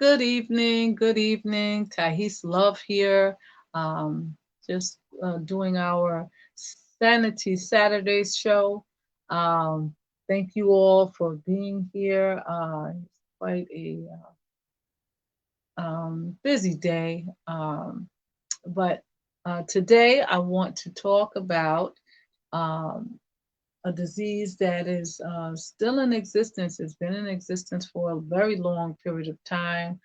Good evening. Good evening. Tahis Love here. Just doing our Sanity Saturdays show. Um, Thank you all for being here. It's quite a busy day. But today I want to talk about um, a disease that is still in existence. It's been in existence for a very long period of time.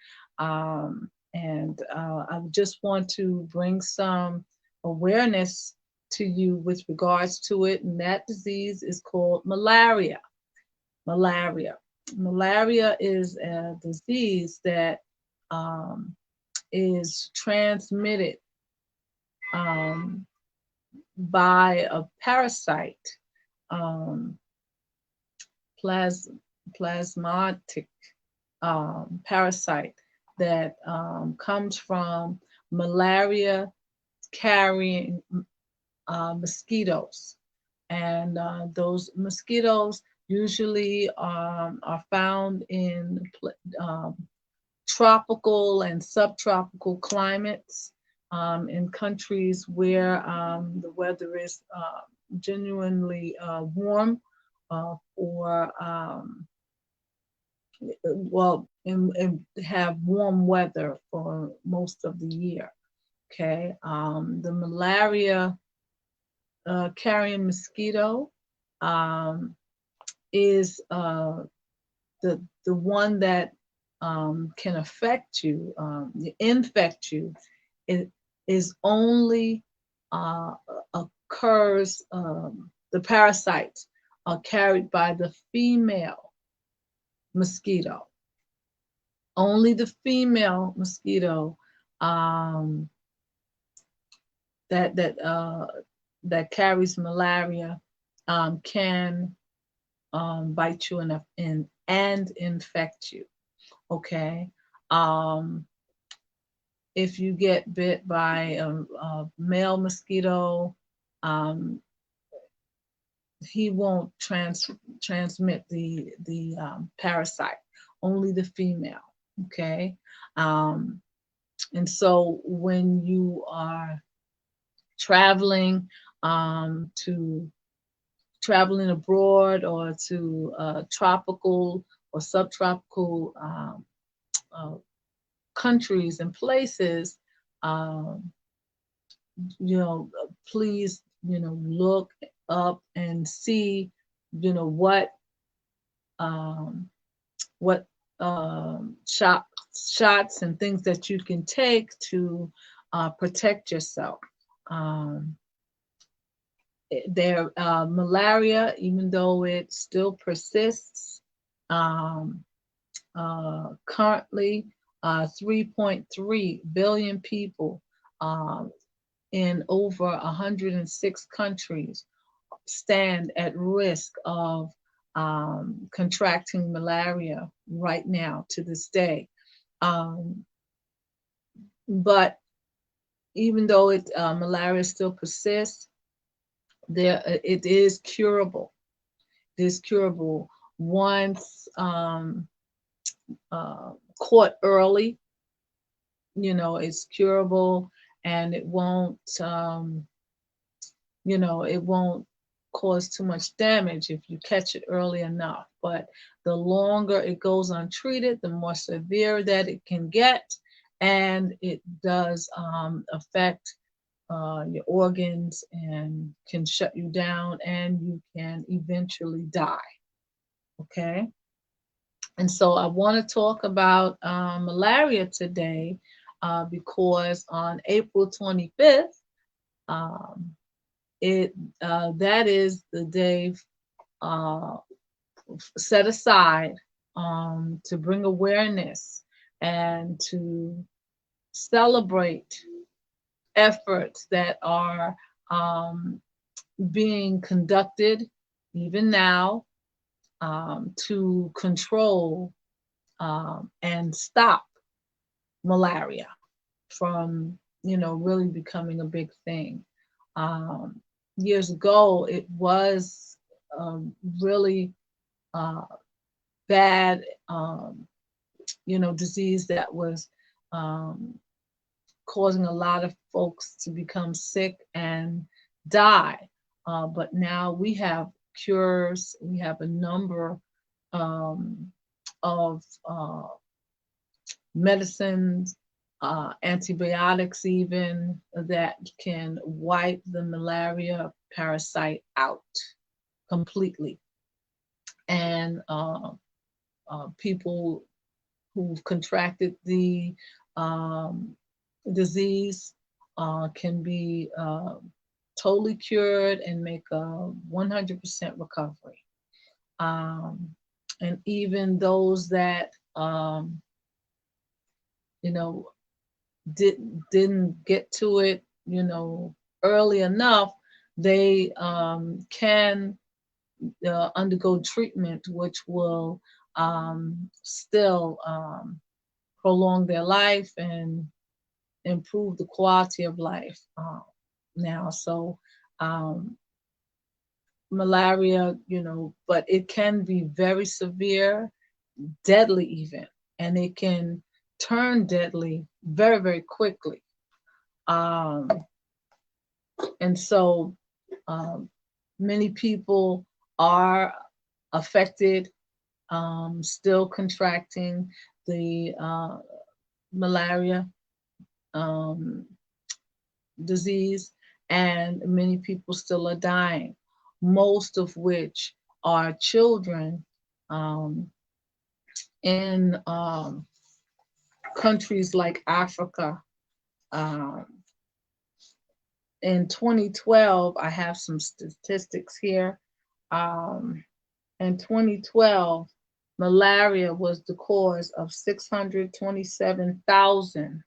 And I just want to bring some awareness to you with regards to it. And that disease is called malaria. Malaria. Malaria is a disease that um, is transmitted um, by a parasite. Um, plas- Plasmatic parasite that comes from malaria carrying mosquitoes. And those mosquitoes usually are found in tropical and subtropical climates in countries where the weather is genuinely warm or and have warm weather for most of the year. Okay, the malaria carrying mosquito um, is the one that can affect you, infect you. It is only uh, occurs. The parasites are carried by the female mosquito. Only the female mosquito um, that that uh, that carries malaria can bite you and infect you. Okay. Um, if you get bit by a male mosquito, um, he won't transmit the parasite. Only the female. Okay. Um, and so when you are traveling to traveling abroad or to tropical or subtropical uh, countries and places, um, please, look up and see, what um, what shots and things that you can take to protect yourself. Um, Malaria, even though it still persists, um, currently 3.3 billion people um, in over 106 countries stand at risk of contracting malaria right now to this day. Um, but even though malaria still persists, it is curable. It is curable once caught early. It's curable, and it won't cause too much damage if you catch it early enough. But the longer it goes untreated, the more severe that it can get, and it does affect your organs and can shut you down, and you can eventually die. Okay. And so I want to talk about malaria today because on April 25th, um, it that is the day uh, set aside to bring awareness and to celebrate efforts that are um, being conducted even now to control and stop malaria from, really becoming a big thing. Um, Years ago, it was really uh, bad. disease that was causing a lot of folks to become sick and die. But now we have cures. We have a number um, of medicines, antibiotics, even that can wipe the malaria parasite out completely. And people who've contracted the um, disease can be totally cured and make a 100% recovery. Um, and even those that you know didn't get to it early enough, they can undergo treatment which will still prolong their life and improve the quality of life now. So um, malaria, but it can be very severe, deadly even, and it can turn deadly very, very quickly. Um, and so many people are affected, still contracting the malaria um, disease, and many people still are dying, most of which are children um, in countries like Africa. Um, in 2012, I have some statistics here. Um, in 2012, malaria was the cause of 627,000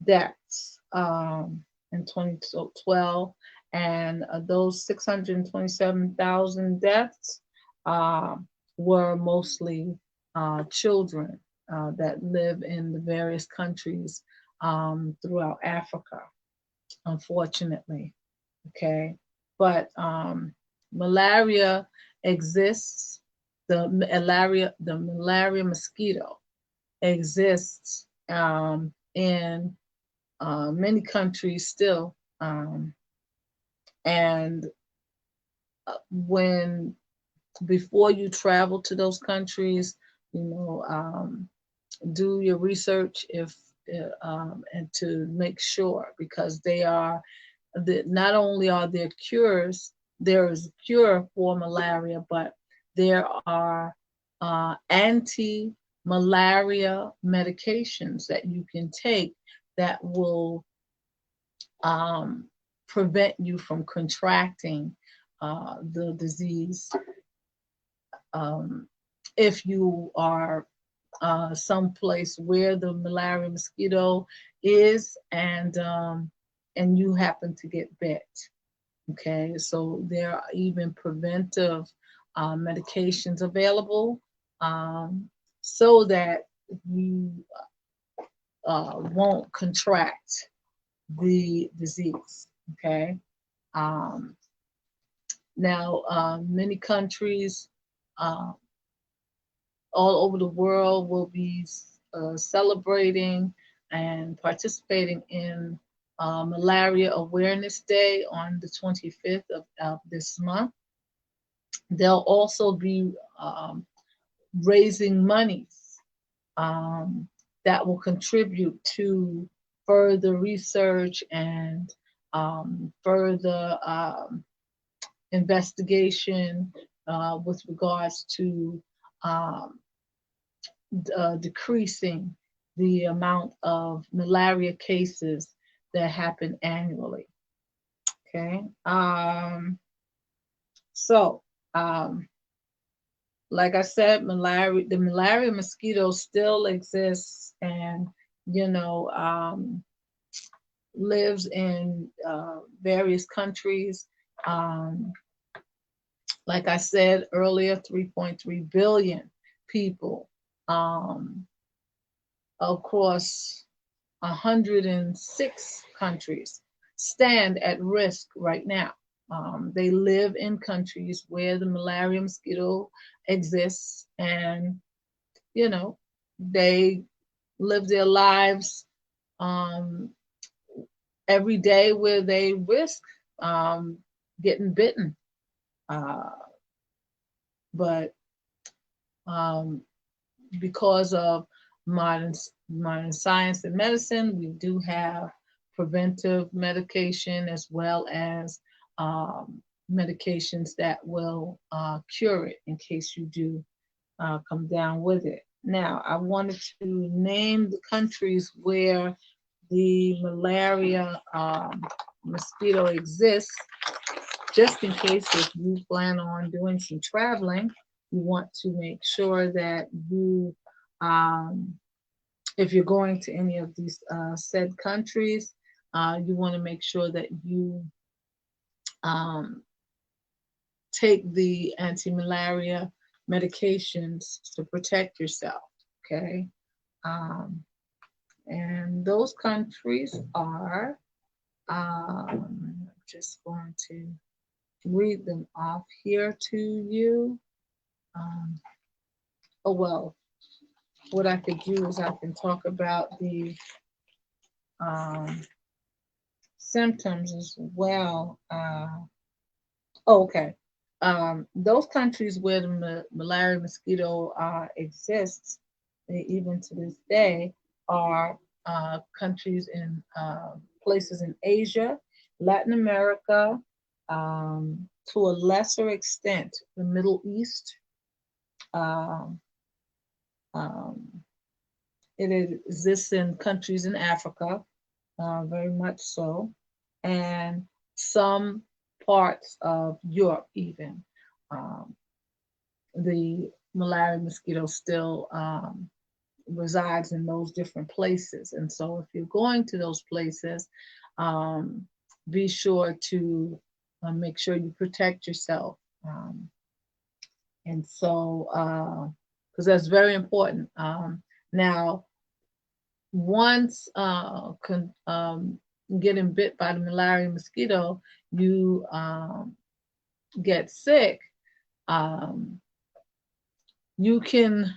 deaths in 2012. And those 627,000 deaths uh, were mostly children that live in the various countries throughout Africa, unfortunately. Okay. But malaria exists. The malaria mosquito exists in many countries still. And when before you travel to those countries, do your research if and to make sure, because they are not only are there cures, there is a cure for malaria, but there are anti-malaria medications that you can take that will prevent you from contracting the disease if you are someplace where the malaria mosquito is, and you happen to get bit. Okay, so there are even preventive medications available so that you won't contract the disease. Okay, um, now many countries uh, all over the world will be celebrating and participating in Malaria Awareness Day on the 25th of this month. They'll also be raising monies that will contribute to further research and further investigation with regards to decreasing the amount of malaria cases that happen annually. Okay. So, like I said, the malaria mosquito still exists, and lives in various countries. Like I said earlier, 3.3 billion people across 106 countries stand at risk right now. They live in countries where the malaria mosquito exists, and you know they live their lives um, every day where they risk um, getting bitten. Uh, but um, because of modern modern science and medicine, we do have preventive medication as well as medications that will cure it in case you do come down with it. Now, I wanted to name the countries where the malaria mosquito exists, just in case if you plan on doing some traveling, you want to make sure that um, if you're going to any of these said countries, you want to make sure that you um, take the anti-malaria medications to protect yourself. Okay, um, and those countries are. I'm just going to read them off here to you. Um, oh well, what I could do is I can talk about the um, symptoms as well. Oh, okay. Those countries where the malaria mosquito exists, even to this day, are countries in places in Asia, Latin America, to a lesser extent, the Middle East. Um, um, it exists in countries in Africa, very much so, and some parts of Europe, even. Um, the malaria mosquito still resides in those different places. And so, if you're going to those places, um, be sure to make sure you protect yourself. And so, because that's very important. Now, once getting bit by the malaria mosquito, you get sick, um, you can,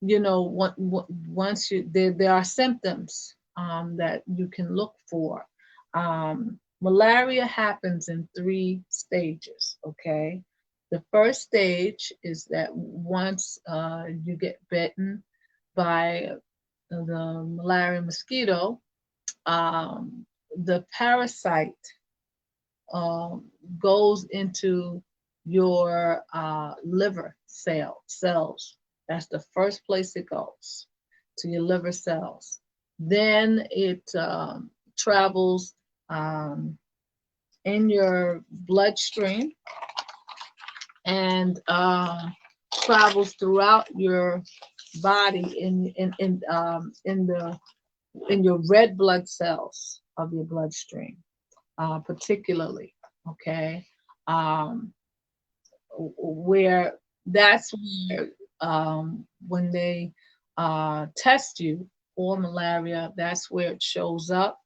once there are symptoms that you can look for. Malaria happens in three stages, okay? The first stage is that once you get bitten by the malaria mosquito, um, the parasite um, goes into your liver cells. That's the first place it goes, to your liver cells. Then it travels um, in your bloodstream and travels throughout your body in your red blood cells of your bloodstream, particularly. Okay, um, where that's where when they test you for malaria, that's where it shows up,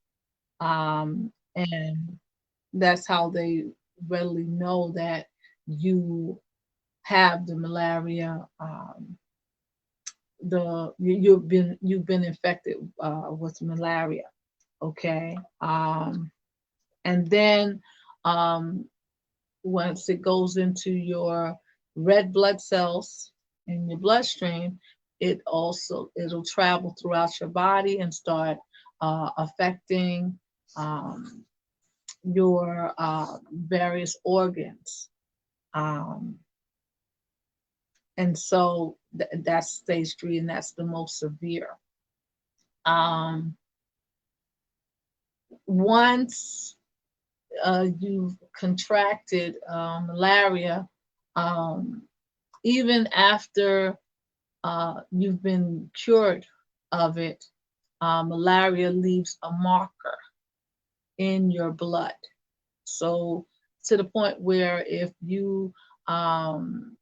and that's how they readily know that you have the malaria. You've been infected with malaria. Okay, and then um, once it goes into your red blood cells in your bloodstream, it'll travel throughout your body and start affecting um, your various organs. Um, and so that's stage 3, and that's the most severe. Um, once you've contracted malaria, um, even after you've been cured of it, malaria leaves a marker in your blood. So to the point where if um,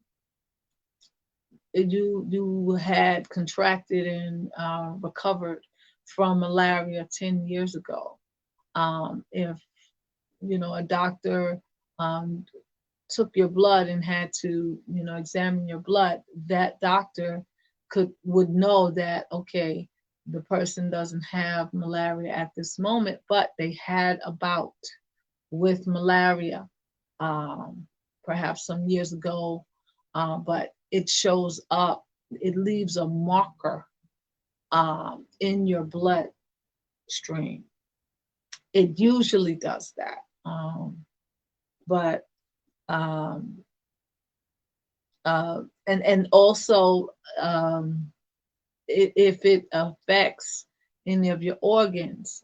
you had contracted and recovered from malaria 10 years ago, if a doctor um, took your blood and had to examine your blood, that doctor would know that, okay, the person doesn't have malaria at this moment, but they had a bout with malaria, um, perhaps some years ago, but it shows up, it leaves a marker in your bloodstream. It usually does that. But um, and also, if it affects any of your organs,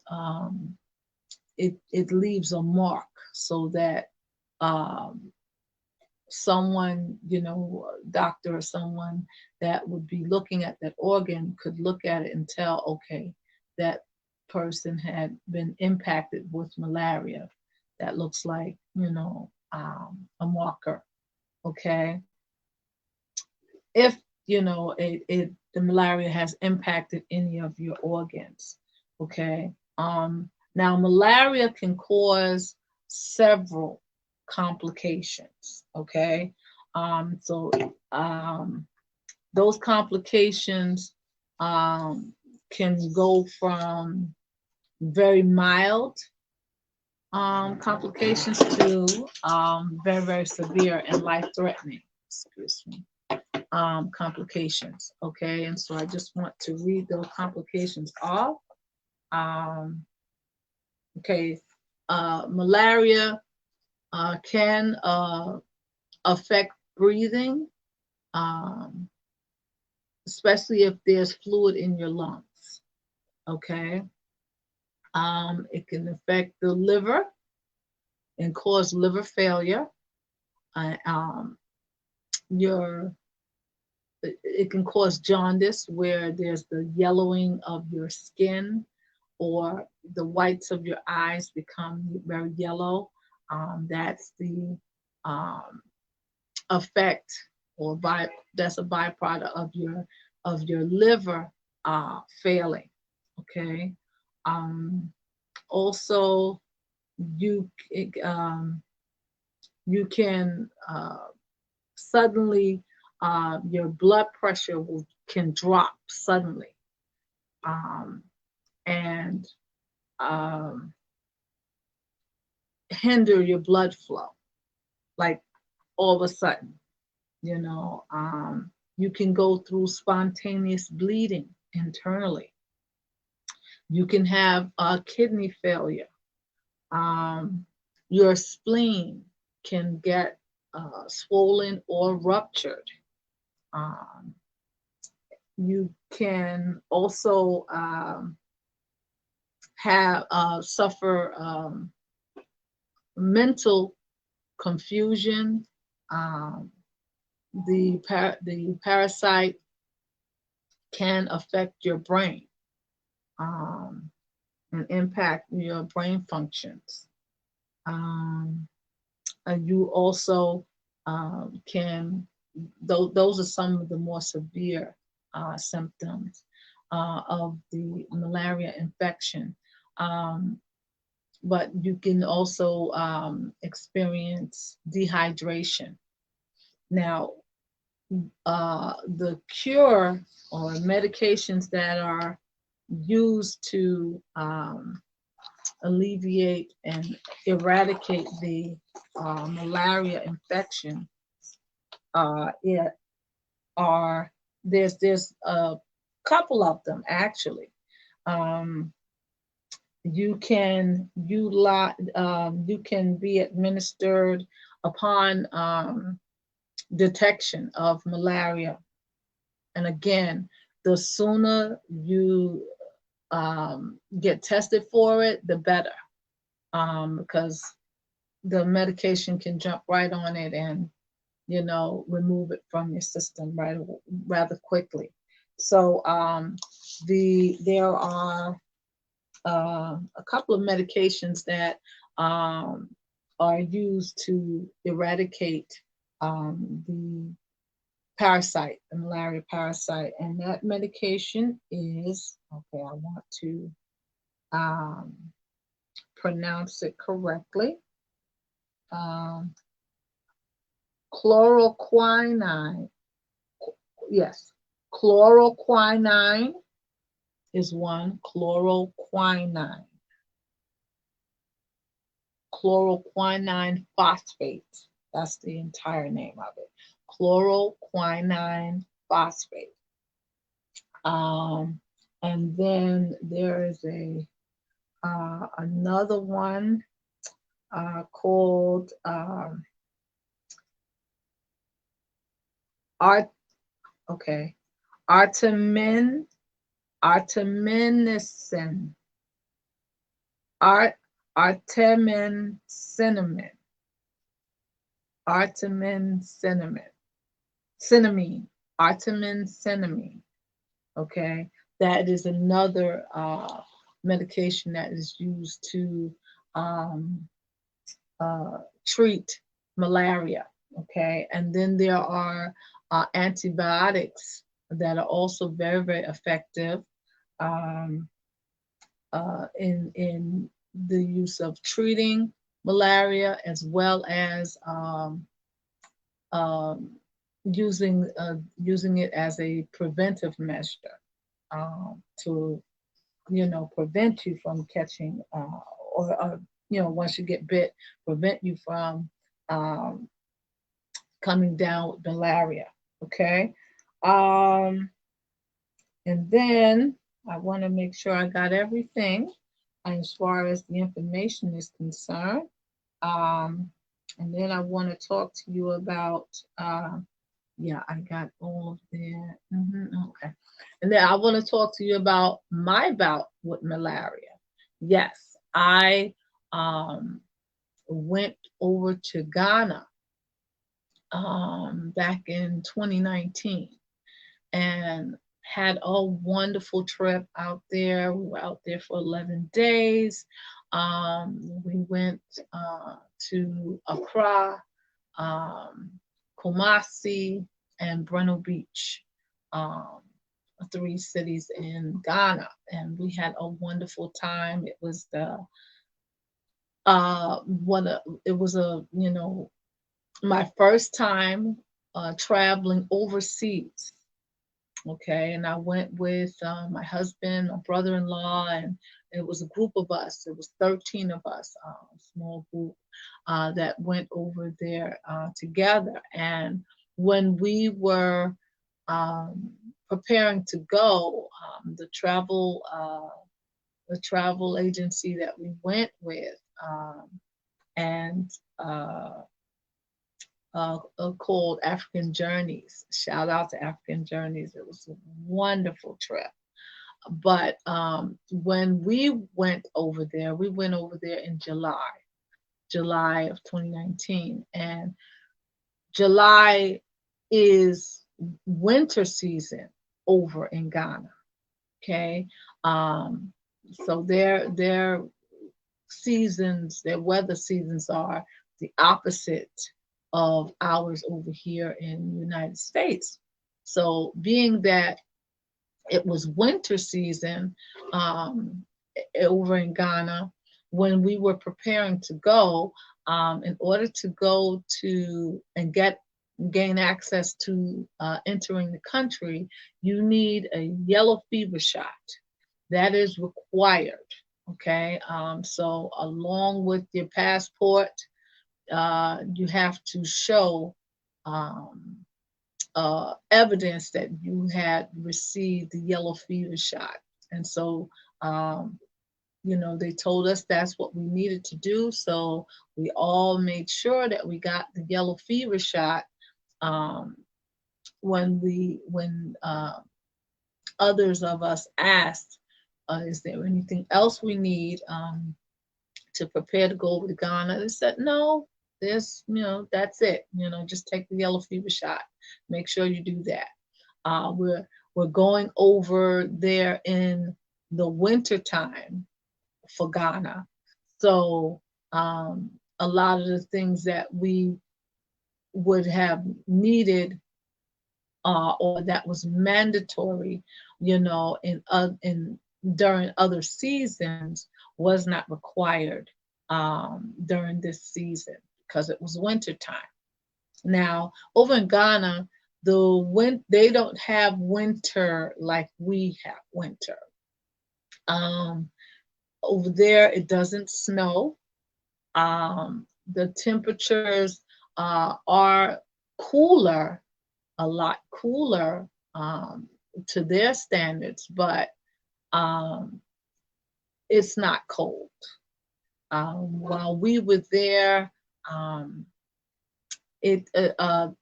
it leaves a mark so that um, someone, doctor or someone that would be looking at that organ could look at it and tell, okay, that person had been impacted with malaria. That looks like, a marker. Okay. If, the malaria has impacted any of your organs. Okay. Now, malaria can cause several complications. Okay. So those complications can go from very mild complications to very, very severe and life threatening. Excuse me. Complications. Okay. And so I just want to read those complications off. Okay. Malaria can affect breathing, especially if there's fluid in your lungs. Okay. It can affect the liver and cause liver failure. Your It can cause jaundice, where there's the yellowing of your skin, or the whites of your eyes become very yellow. That's the um, effect, that's a byproduct of your liver failing. Okay. Also, you you can suddenly, your blood pressure can drop suddenly, and um, hinder your blood flow, like all of a sudden. You can go through spontaneous bleeding internally. You can have kidney failure. Your spleen can get swollen or ruptured. Um, you can also have suffer mental confusion. Um, the parasite can affect your brain, and impact your brain functions. And you also those are some of the more severe symptoms of the malaria infection. Um, but you can also experience dehydration. Now, the cure or medications that are used to alleviate and eradicate the malaria infection, it are there's a couple of them actually. Um, you can utilize you can be administered upon detection of malaria. And again, the sooner you get tested for it, the better, because the medication can jump right on it and remove it from your system rather quickly. So there are a couple of medications that are used to eradicate the the malaria parasite, and that medication is, okay, I want to um, pronounce it correctly. Chloroquine, yes, Chloroquinine is one. Chloroquinine. Chloroquinine phosphate. That's the entire name of it. Chloroquinine phosphate. Um, and then there is a another one called art. Okay, artemisinin, art, artemin cinnamon, artemin cinnamon, cinnamine, artemin cinnamine. Okay, that is another medication that is used to um, treat malaria. Okay, and then there are antibiotics that are also very, very effective um, in the use of treating malaria, as well as um, using it as a preventive measure to prevent you from catching or once you get bit, prevent you from um, coming down with malaria. Okay. Um, and then I want to make sure I got everything as far as the information is concerned. Um, and then I want to talk to you about, yeah, I got all of that. Okay. And then I want to talk to you about my bout with malaria. Yes, I went over to Ghana back in 2019 and had a wonderful trip out there. We were out there for 11 days. We went to Accra, um, Kumasi, and Breno Beach, um, three cities in Ghana, and we had a wonderful time. It was the it was my first time traveling overseas. Okay, and I went with my husband, my brother-in-law, and it was a group of us. It was 13 of us, a small group that went over there together. And when we were preparing to go, the travel agency that we went with, and called African Journeys. Shout out to African Journeys. It was a wonderful trip. But when we went over there in July of 2019. And July is winter season over in Ghana. Okay. So their seasons, their weather seasons are the opposite of ours over here in the United States. So being that it was winter season over in Ghana, when we were preparing to go, in order to go to and gain access to entering the country, you need a yellow fever shot. That is required. Okay, so along with your passport, you have to show evidence that you had received the yellow fever shot. And so, they told us that's what we needed to do. So we all made sure that we got the yellow fever shot when others of us asked, is there anything else we need to prepare to go over to Ghana? They said, no, that's it. Just take the yellow fever shot. Make sure you do that. We're going over there in the winter time for Ghana. So a lot of the things that we would have needed or that was mandatory, in during other seasons was not required during this season because it was winter time. Now, over in Ghana, they don't have winter like we have winter. Um, Over there, it doesn't snow. The temperatures are cooler, a lot cooler to their standards, but um, it's not cold. While we were there, um, it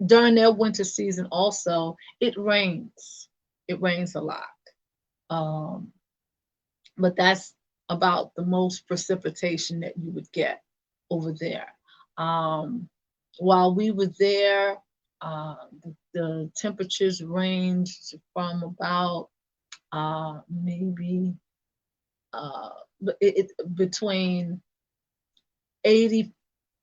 during their winter season also, it rains. It rains a lot. Um, but that's about the most precipitation that you would get over there. Um, while we were there, the temperatures ranged from about maybe uh, between 80,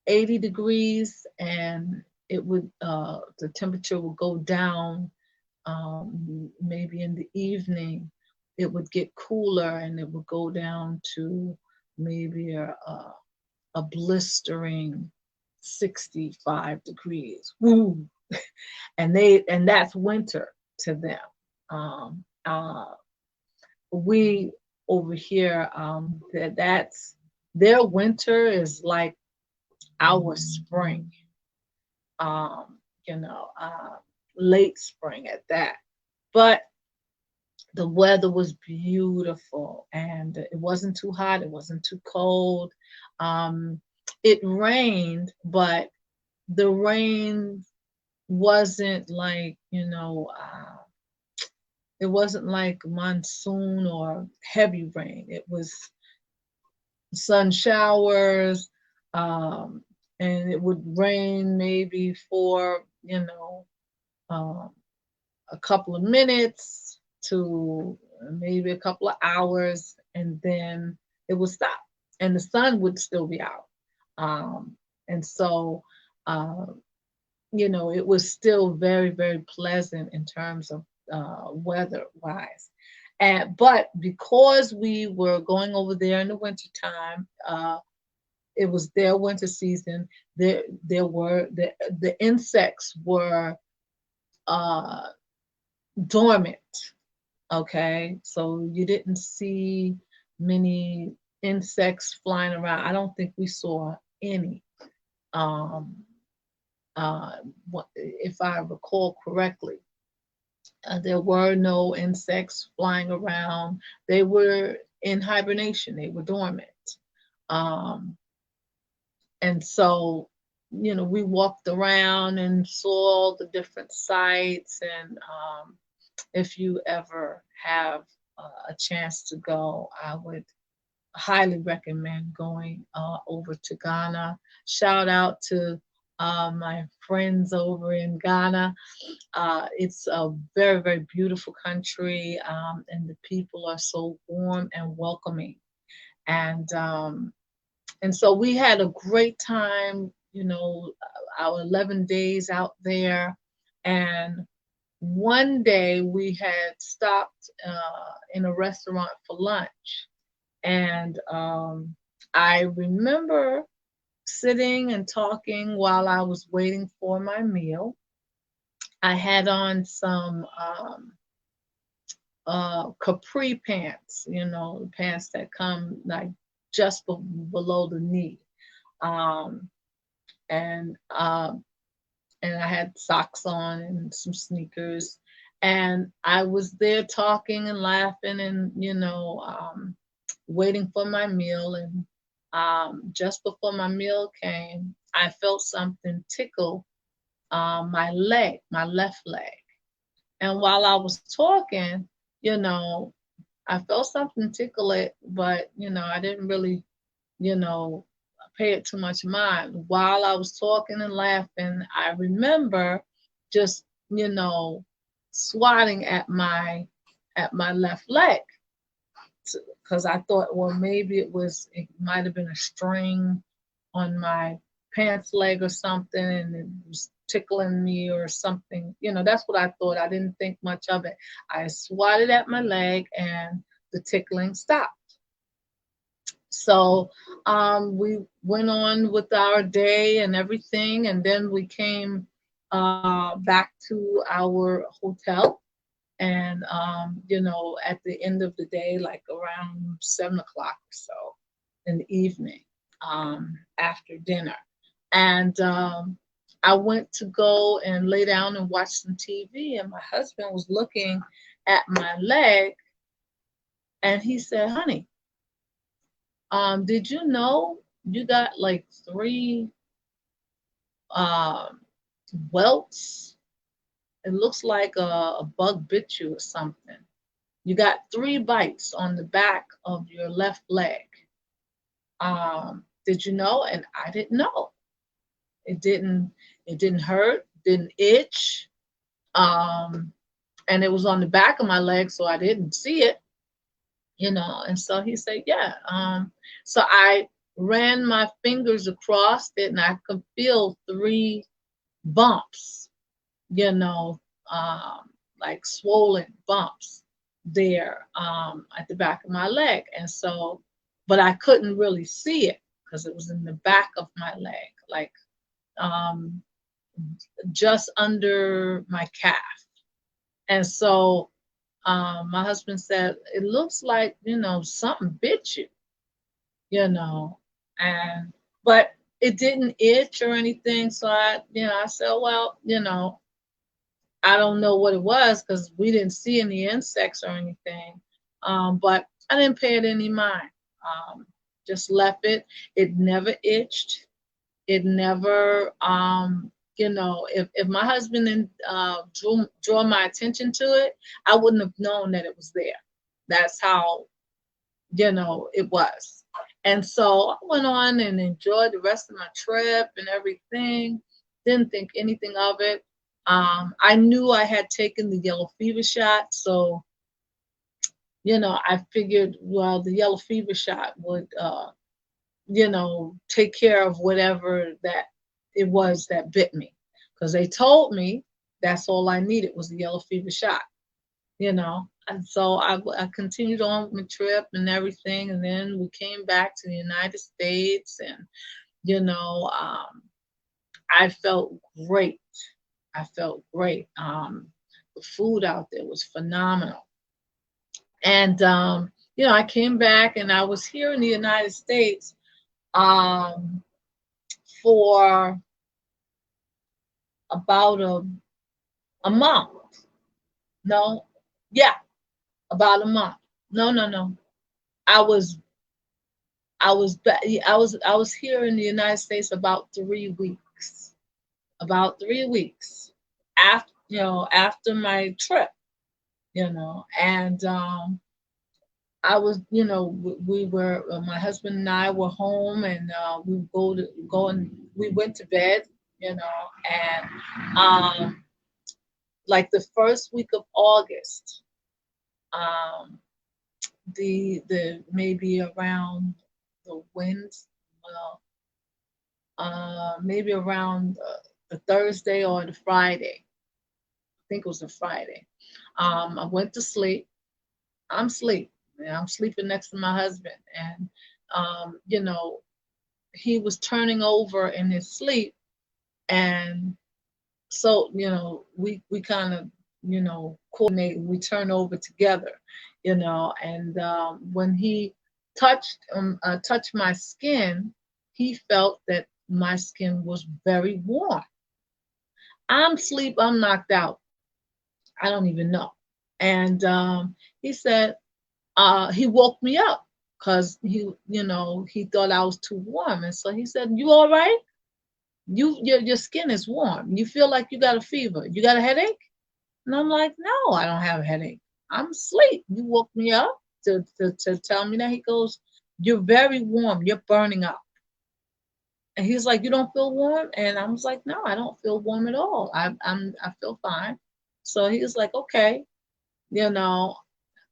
80 degrees, and it would the temperature would go down maybe in the evening. It would get cooler and it would go down to maybe a blistering 65 degrees. Woo! And that's winter to them. Um, uh, we over here, that's their winter is like our spring. Um, you know, late spring at that. But the weather was beautiful and it wasn't too hot, it wasn't too cold. Um, it rained, but the rain wasn't like, it wasn't like monsoon or heavy rain. It was sun showers, um, and it would rain maybe for, um, a couple of minutes to maybe a couple of hours, and then it would stop, and the sun would still be out. And so, uh, it was still very, very pleasant in terms of weather wise. But because we were going over there in the wintertime, it was their winter season. There were the insects were uh, dormant. Okay, so you didn't see many insects flying around. I don't think we saw any. Um, uh, if I recall correctly, there were no insects flying around. They were in hibernation. They were dormant. Um, and so, we walked around and saw all the different sites. And if you ever have a chance to go, I would highly recommend going over to Ghana. Shout out to my friends over in Ghana. It's a very, very beautiful country, and the people are so warm and welcoming. And so we had a great time, our 11 days out there. And one day we had stopped in a restaurant for lunch. And I remember sitting and talking while I was waiting for my meal. I had on some capri pants, pants that come like just below the knee. Um, and and I had socks on and some sneakers. And I was there talking and laughing and, waiting for my meal. And just before my meal came, I felt something tickle my leg, my left leg. And while I was talking, you know, I felt something tickle it, but, I didn't really, you know, pay it too much mind. While I was talking and laughing, I remember just, swatting at my left leg, because I thought, well, maybe it might have been a string on my pants leg or something, and it was tickling me or something. That's what I thought. I didn't think much of it. I swatted at my leg, and the tickling stopped. So we went on with our day and everything, and then we came back to our hotel. And, at the end of the day, like around 7 o'clock or so in the evening, after dinner. And I went to go and lay down and watch some TV, and my husband was looking at my leg, and he said, "Honey, did you know you got like three um, welts? It looks like a bug bit you or something. You got three bites on the back of your left leg. Did you know?" And I didn't know. It didn't. It didn't hurt. Didn't itch. Um, and it was on the back of my leg, so I didn't see it. And so he said, "Yeah." So I ran my fingers across it, and I could feel three bumps, you know, like swollen bumps there, at the back of my leg. And so, but I couldn't really see it because it was in the back of my leg, like, um, just under my calf. And so, my husband said, "It looks like, something bit you, you know, and, but it didn't itch or anything." So I said, "Well, I don't know what it was because we didn't see any insects or anything." But I didn't pay it any mind. Um, just left it. It never itched. It never, if my husband didn't draw my attention to it, I wouldn't have known that it was there. That's how, it was. And so I went on and enjoyed the rest of my trip and everything. Didn't think anything of it. I knew I had taken the yellow fever shot, so I figured, well, the yellow fever shot would, take care of whatever that it was that bit me, because they told me that's all I needed was the yellow fever shot. And so I continued on with my trip and everything, and then we came back to the United States, and you know, um, I felt great. I felt great. The food out there was phenomenal. And, I came back and I was here in the United States um, for about a month. No, yeah, about a month. No, no, no. I was I was here in the United States about 3 weeks. About 3 weeks after after my trip, and I was, we were, my husband and I were home, and we go and we went to bed, and like the first week of August, um, the maybe around the winds, well, maybe around the Thursday or the Friday. I think it was a Friday. I went to sleep. I'm asleep. I'm sleeping next to my husband, and he was turning over in his sleep, and so we kind of coordinate. We turn over together, and when he touched my skin, he felt that my skin was very warm. I'm asleep. I'm knocked out. I don't even know. And he said, he woke me up because he thought I was too warm. And so he said, "You all right? Your skin is warm. You feel like you got a fever. You got a headache?" And I'm like, "No, I don't have a headache. I'm asleep. You woke me up to tell me that." He goes, "You're very warm. You're burning up." And he's like, "You don't feel warm?" And I was like, "No, I don't feel warm at all. I feel fine." So he was like, "Okay, you know,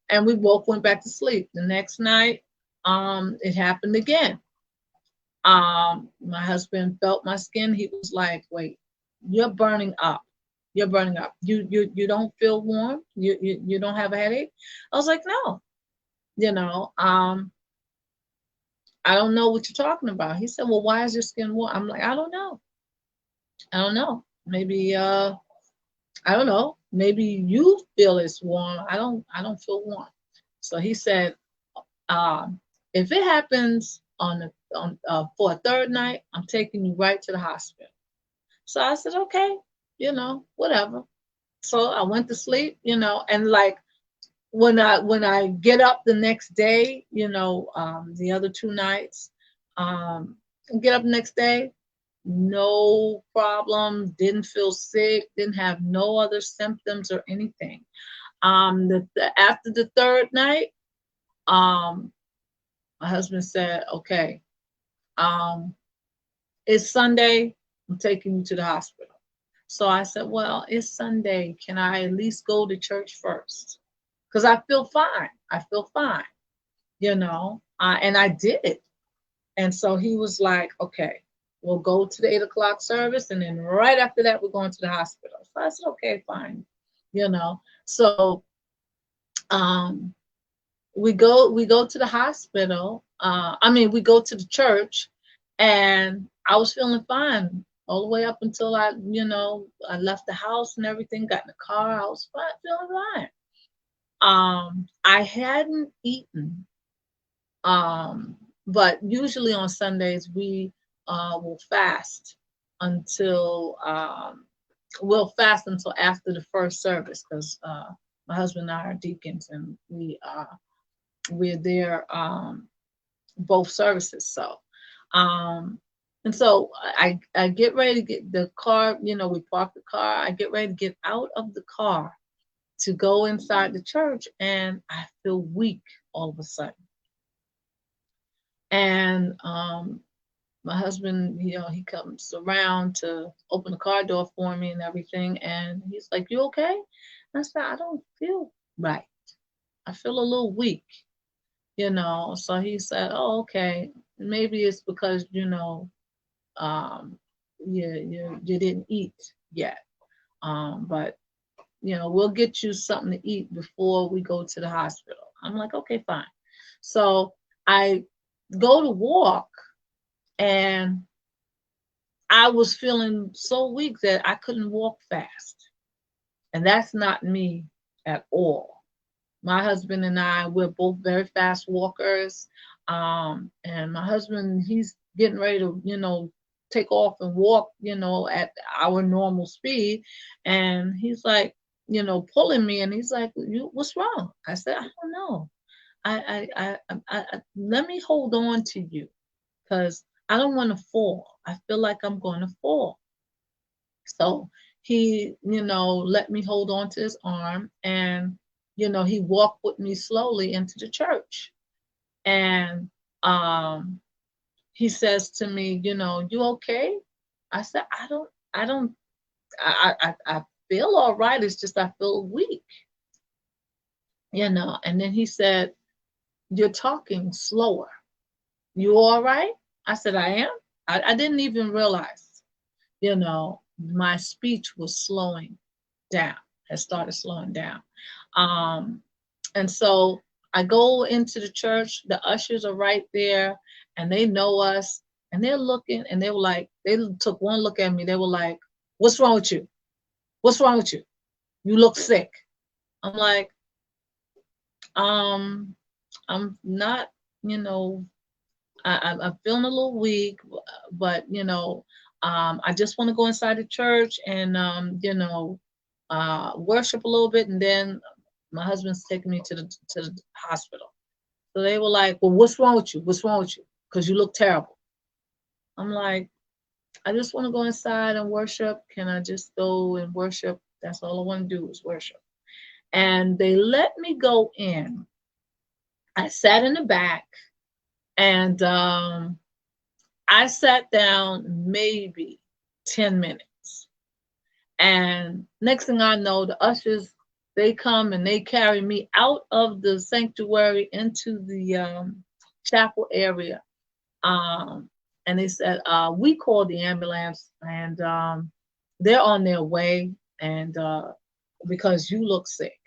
and we both went back to sleep. The next night, it happened again. My husband felt my skin. He was like, "Wait, you're burning up. You're burning up. You don't feel warm. You don't have a headache?" I was like, "No, you know, um, I don't know what you're talking about." He said, "Well, why is your skin warm?" I'm like, "I don't know. I don't know." maybe I don't know, maybe you feel it's warm. I don't feel warm. So he said, um, if it happens for a third night, I'm taking you right to the hospital. So I said, okay, whatever. So I went to sleep, and like when I get up the next day, the other 2 nights, um, get up next day, no problem, didn't feel sick, didn't have no other symptoms or anything. After the third night, um, my husband said, okay, um, it's Sunday, I'm taking you to the hospital. So I said, well, it's Sunday. Can I at least go to church first? Because I feel fine. I feel fine, and I did it. And so he was like, okay, we'll go to the 8 o'clock service. And then right after that, we're going to the hospital. So I said, okay, fine. So um, we go to the hospital. We go to the church, and I was feeling fine all the way up until I left the house and everything, got in the car. I was fine, feeling fine. I hadn't eaten, um, but usually on Sundays we will fast until we'll fast until after the first service because my husband and I are deacons and we're there both services. So um, and so I get ready to get the car. We park the car. I get ready to get out of the car to go inside the church, and I feel weak all of a sudden. And my husband, he comes around to open the car door for me and everything, and he's like, "You okay?" And I said, "I don't feel right. I feel a little weak." So he said, "Oh, okay. Maybe it's because um, you didn't eat yet. But we'll get you something to eat before we go to the hospital." I'm like, "Okay, fine." So I go to walk, and I was feeling so weak that I couldn't walk fast. And that's not me at all. My husband and I, we're both very fast walkers. And my husband, he's getting ready to, take off and walk, at our normal speed. And he's like, pulling me, and he's like, what's wrong?" I said, "I don't know. Let me hold on to you because I don't want to fall. I feel like I'm going to fall." So he, let me hold on to his arm, and, he walked with me slowly into the church. And um, he says to me, "You okay?" I said, I don't, I feel all right. It's just I feel weak. And then he said, "You're talking slower. You all right?" I said, "I am." I didn't even realize, my speech was slowing down, had started slowing down. Um, and so I go into the church, the ushers are right there, and they know us, and they're looking, and they were like, they took one look at me, they were like, "What's wrong with you? What's wrong with you? You look sick." I'm like, um, I'm not, you know, I'm feeling a little weak, but I just want to go inside the church and worship a little bit, and then my husband's taking me to the hospital. So they were like, "Well, what's wrong with you? What's wrong with you? Because you look terrible." I'm like, "I just want to go inside and worship. Can I just go and worship? That's all I want to do is worship." And they let me go in. I sat in the back, and I sat down maybe 10 minutes. And next thing I know, the ushers, they come and they carry me out of the sanctuary into the chapel area. Um, and they said, we called the ambulance, and they're on their way, and because you look sick.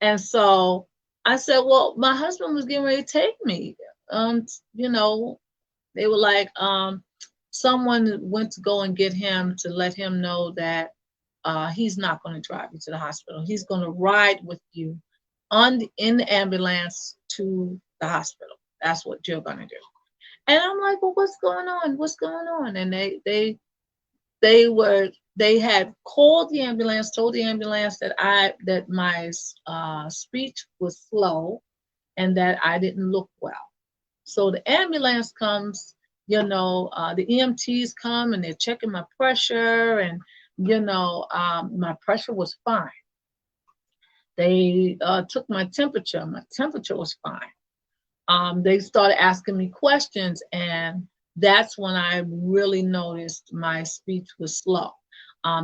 And so I said, "Well, my husband was getting ready to take me." Um, you know, they were like, someone went to go and get him to let him know that he's not going to drive you to the hospital. He's going to ride with you in the ambulance to the hospital. That's what you're going to do. And I'm like, well, what's going on? What's going on? And they had called the ambulance, told the ambulance that my speech was slow and that I didn't look well. So the ambulance comes, the EMTs come and they're checking my pressure, and my pressure was fine. They took my temperature. My temperature was fine. They started asking me questions, and that's when I really noticed my speech was slow.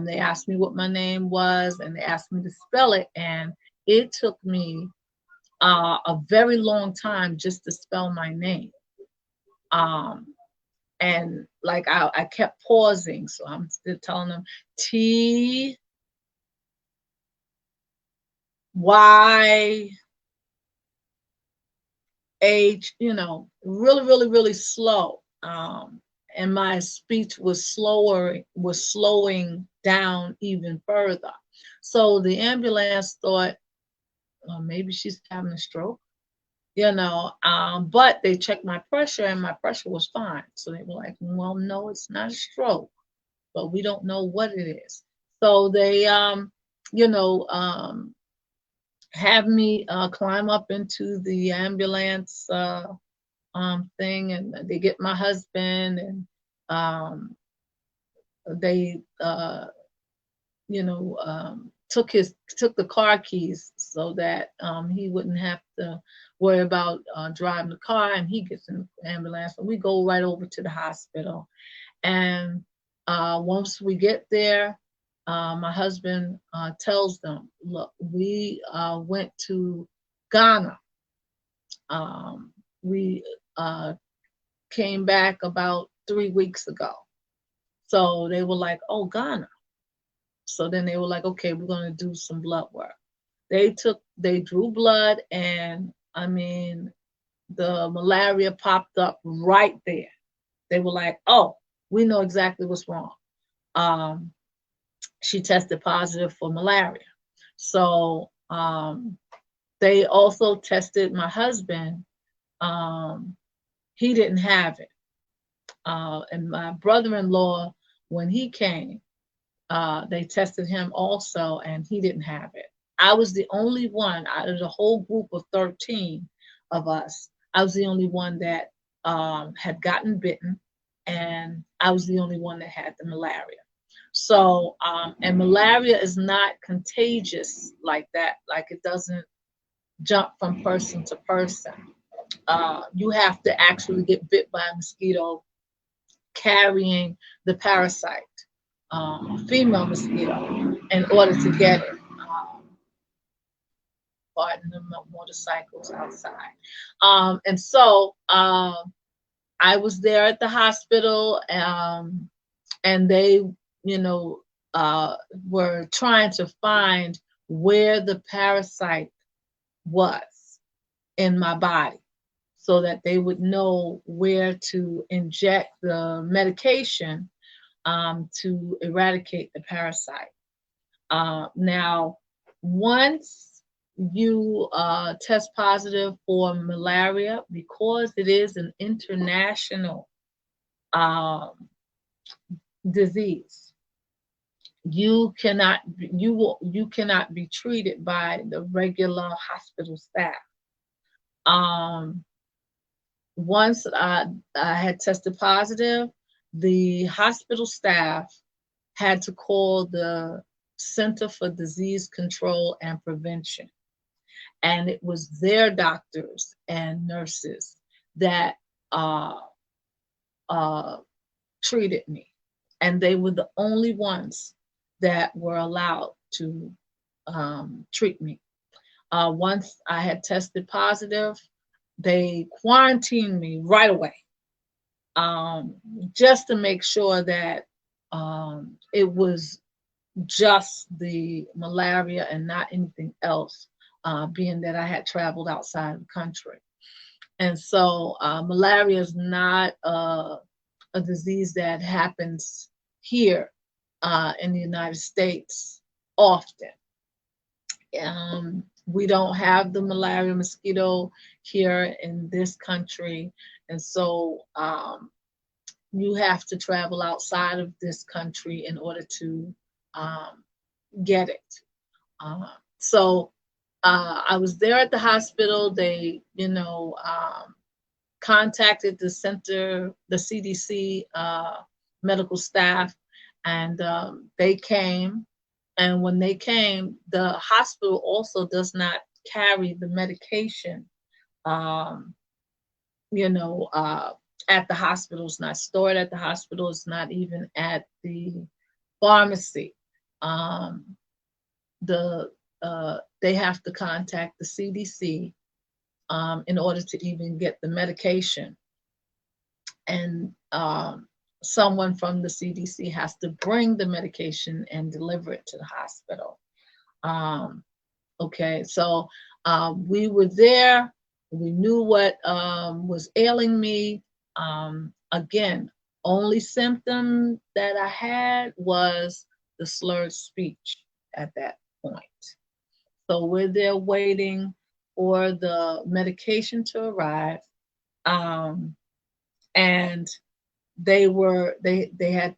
They asked me what my name was, and they asked me to spell it, and it took me a very long time just to spell my name. And like I kept pausing, so I'm still telling them T Y H, really, really, really slow. And my speech was slowing down even further. So the ambulance thought, well, maybe she's having a stroke, but they checked my pressure and my pressure was fine. So they were like, well, no, it's not a stroke, but we don't know what it is. So they, have me climb up into the ambulance thing, and they get my husband, and they took the car keys so that he wouldn't have to worry about driving the car, and he gets in the ambulance, and we go right over to the hospital. And once we get there, my husband tells them, look, we went to Ghana. We came back about 3 weeks ago. So they were like, oh, Ghana. So then they were like, okay, we're going to do some blood work. They drew blood, and I mean, the malaria popped up right there. They were like, oh, we know exactly what's wrong. She tested positive for malaria. So they also tested my husband. He didn't have it. And my brother-in-law, when he came, they tested him also, and he didn't have it. I was the only one out of the whole group of 13 of us. I was the only one that had gotten bitten, and I was the only one that had the malaria. So, and malaria is not contagious like that. Like, it doesn't jump from person to person. You have to actually get bit by a mosquito carrying the parasite, female mosquito, in order to get it. Pardon the motorcycles outside. And so I was there at the hospital, and they, were trying to find where the parasite was in my body so that they would know where to inject the medication to eradicate the parasite. Now, once you test positive for malaria, because it is an international disease, you cannot be treated by the regular hospital staff. Once I had tested positive, the hospital staff had to call the Center for Disease Control and Prevention. And it was their doctors and nurses that treated me. And they were the only ones that were allowed to treat me. Once I had tested positive, they quarantined me right away, just to make sure that it was just the malaria and not anything else, being that I had traveled outside of the country. And so malaria is not a a disease that happens here in the United States often. We don't have the malaria mosquito here in this country, and so you have to travel outside of this country in order to um, get it. Uh, so I was there at the hospital. They, contacted the center, the CDC medical staff, and they came. And when they came, the hospital also does not carry the medication, um, you know, uh, at the hospital. It's not stored at the hospital. It's not even at the pharmacy. Um, they have to contact the CDC in order to even get the medication, and someone from the CDC has to bring the medication and deliver it to the hospital. Um, okay, so we were there. We knew what was ailing me. Again, only symptom that I had was the slurred speech at that point. So we're there waiting for the medication to arrive. Um, and they had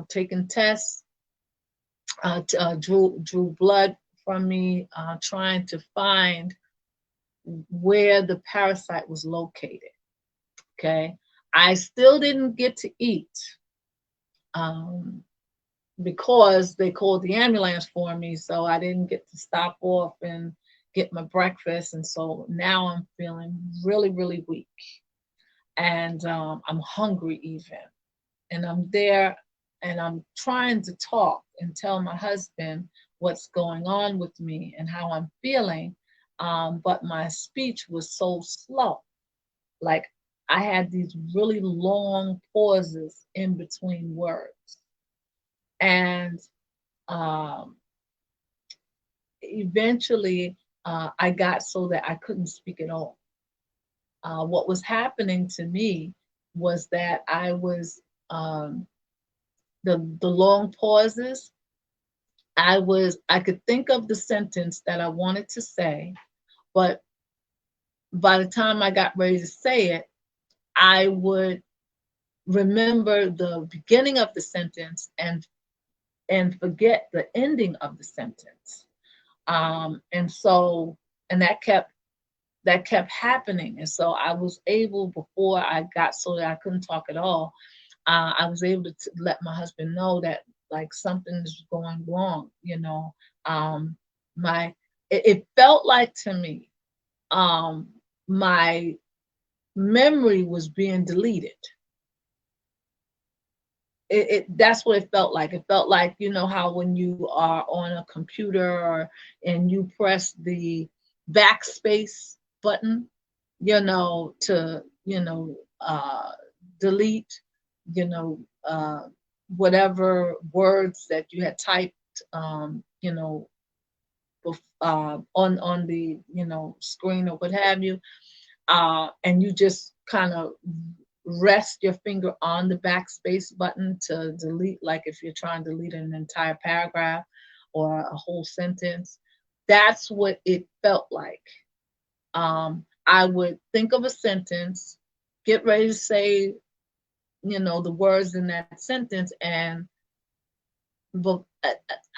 taken tests, drew blood from me, trying to find where the parasite was located. Okay, I still didn't get to eat um, because they called the ambulance for me, so I didn't get to stop off and get my breakfast, and so now I'm feeling really, really weak, and I'm hungry even. And I'm there and I'm trying to talk and tell my husband what's going on with me and how I'm feeling. But my speech was so slow. Like I had these really long pauses in between words. And um, eventually I got so that I couldn't speak at all. What was happening to me was that um, the long pauses, I could think of the sentence that I wanted to say, but by the time I got ready to say it, I would remember the beginning of the sentence and forget the ending of the sentence. And so and that kept happening. And so I was able, before I got so that I couldn't talk at all, I was able to let my husband know that like something's going wrong. Um, my it felt like to me, um, my memory was being deleted. That's what it felt like. It felt like, how when you are on a computer and you press the backspace button, to delete, you know uh, whatever words that you had typed, on the screen or what have you, and you just kind of rest your finger on the backspace button to delete, like if you're trying to delete an entire paragraph or a whole sentence. That's what it felt like. I would think of a sentence, get ready to say, the words in that sentence, and but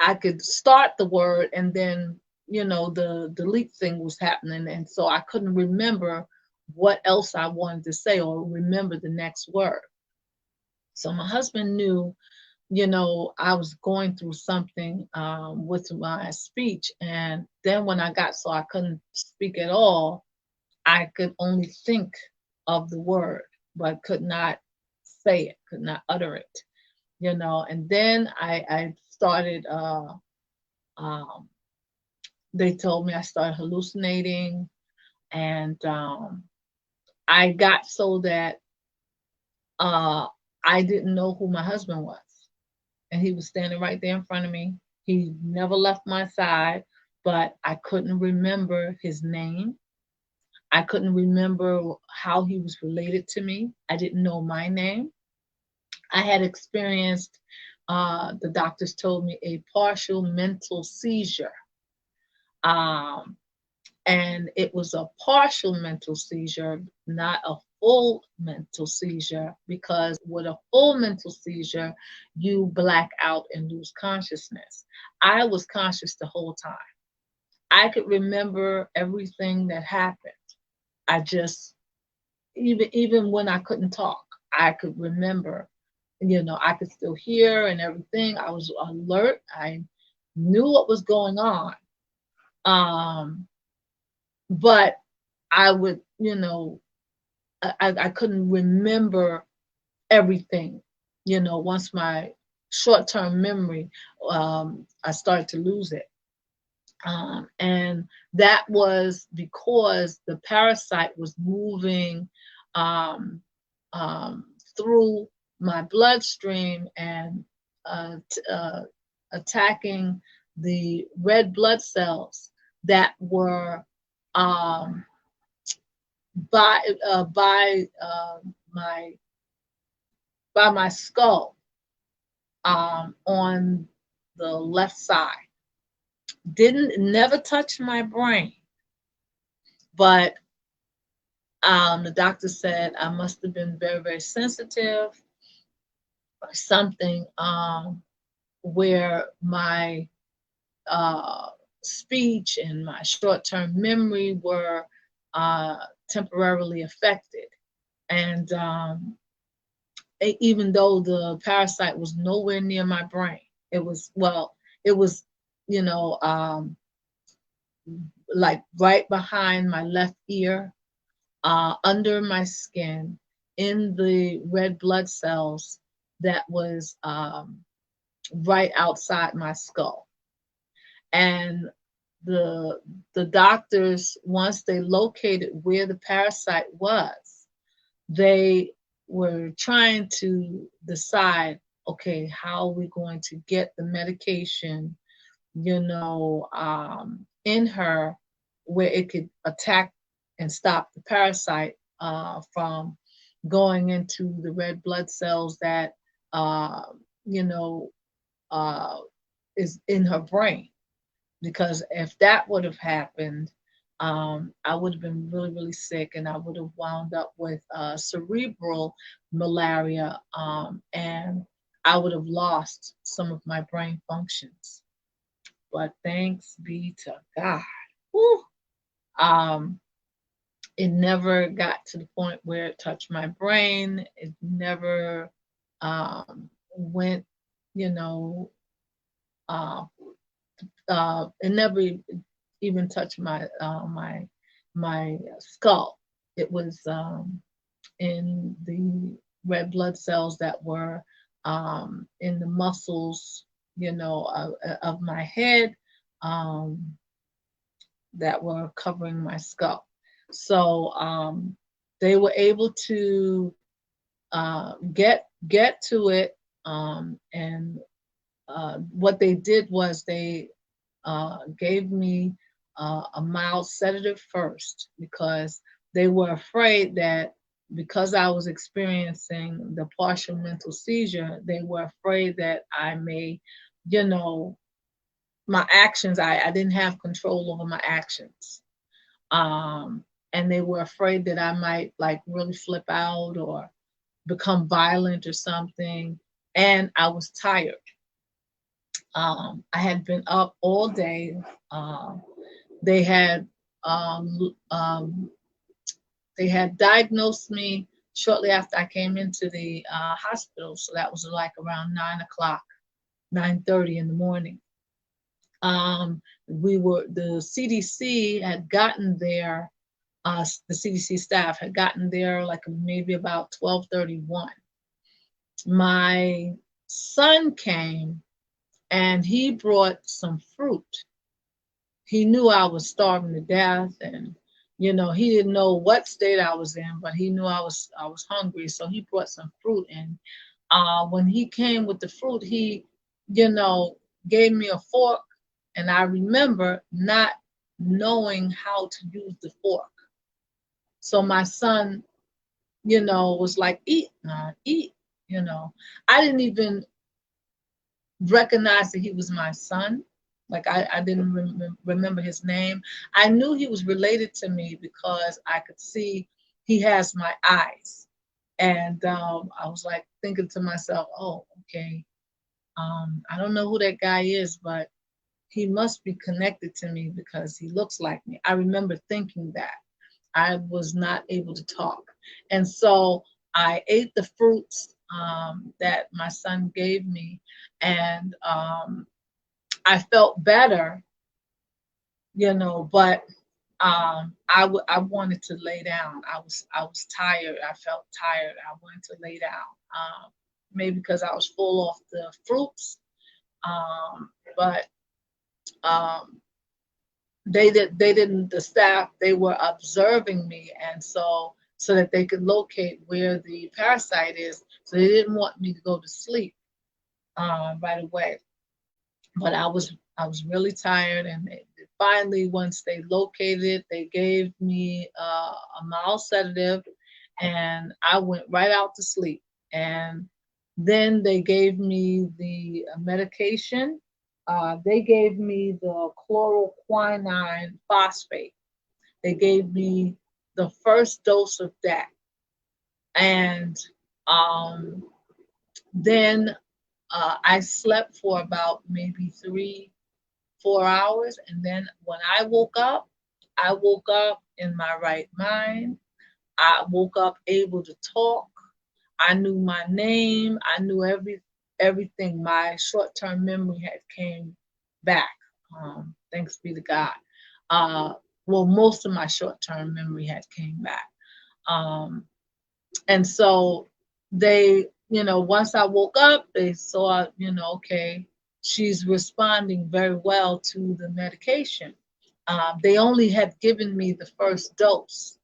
I could start the word, and then the delete thing was happening, and so I couldn't remember what else I wanted to say or remember the next word. So my husband knew, I was going through something with my speech, and then when I got so I couldn't speak at all, I could only think of the word, but could not say it, could not utter it, and then I started, um, they told me I started hallucinating, and I got so that uh, I didn't know who my husband was. And he was standing right there in front of me. He never left my side, but I couldn't remember his name. I couldn't remember how he was related to me. I didn't know my name. I had experienced, the doctors told me, a partial mental seizure. Um, and it was a partial mental seizure, not a full mental seizure, because with a full mental seizure, you black out and lose consciousness. I was conscious the whole time. I could remember everything that happened. I just, even when I couldn't talk, I could remember. I could still hear and everything. I was alert. I knew what was going on. Um, but I would, I couldn't remember everything. Once my short-term memory, I started to lose it. And that was because the parasite was moving um, through my bloodstream and attacking the red blood cells that were um, by my by my skull, on the left side. Didn't never touch my brain, but the doctor said I must have been very, very sensitive or something, where my uh, speech and my short-term memory were temporarily affected. And even though the parasite was nowhere near my brain, it was, you know, um, like right behind my left ear, under my skin, in the red blood cells that was right outside my skull. And the the doctors, once they located where the parasite was, they were trying to decide, okay, how are we going to get the medication, in her, where it could attack and stop the parasite from going into the red blood cells that, uh, you know, uh, is in her brain. Because if that would have happened, I would have been really, really sick, and I would have wound up with cerebral malaria, and I would have lost some of my brain functions. But thanks be to God. Whew. Um, it never got to the point where it touched my brain. It never went, you know, uh, it never even touched my skull. It was in the red blood cells that were in the muscles, of my head, um, that were covering my skull. So they were able to get to it, and what they did was they gave me a mild sedative first, because they were afraid that, because I was experiencing the partial mental seizure, they were afraid that I may, you know, my actions, I didn't have control over my actions. And they were afraid that I might like really flip out or become violent or something. And I was tired. I had been up all day. They had um, um, they had diagnosed me shortly after I came into the hospital. So that was like around 9 o'clock, 9:30 in the morning. The CDC had gotten there. The CDC staff had gotten there like maybe about 12:31. My son came and he brought some fruit. He knew I was starving to death, and he didn't know what state I was in, but he knew I was hungry, so he brought some fruit. And when he came with the fruit, he you know gave me a fork, and I remember not knowing how to use the fork. So my son was like, eat, eat. You know, I didn't even recognize that he was my son. Like I didn't remember his name. I knew he was related to me because I could see he has my eyes. And I was like thinking to myself, oh, okay, I don't know who that guy is, but he must be connected to me because he looks like me. I remember thinking that. I was not able to talk. And so I ate the fruits that my son gave me, and I felt better, but I wanted to lay down. I was tired. I felt tired. I wanted to lay down. Maybe because I was full off the fruits, but um, they didn't, the staff, they were observing me, and so that they could locate where the parasite is, so they didn't want me to go to sleep right away. But I was really tired, and finally, once they located it, they gave me a mild sedative, and I went right out to sleep. And then they gave me the medication. They gave me the chloroquine phosphate. They gave me the first dose of that, and um, then I slept for about maybe 4 hours. And then when I woke up in my right mind. I woke up able to talk. I knew my name. I knew everything. My short-term memory had came back. Thanks be to God. Uh, well, most of my short-term memory had came back. Um, and so they, once I woke up, they saw, okay, she's responding very well to the medication. They only had given me the first dose.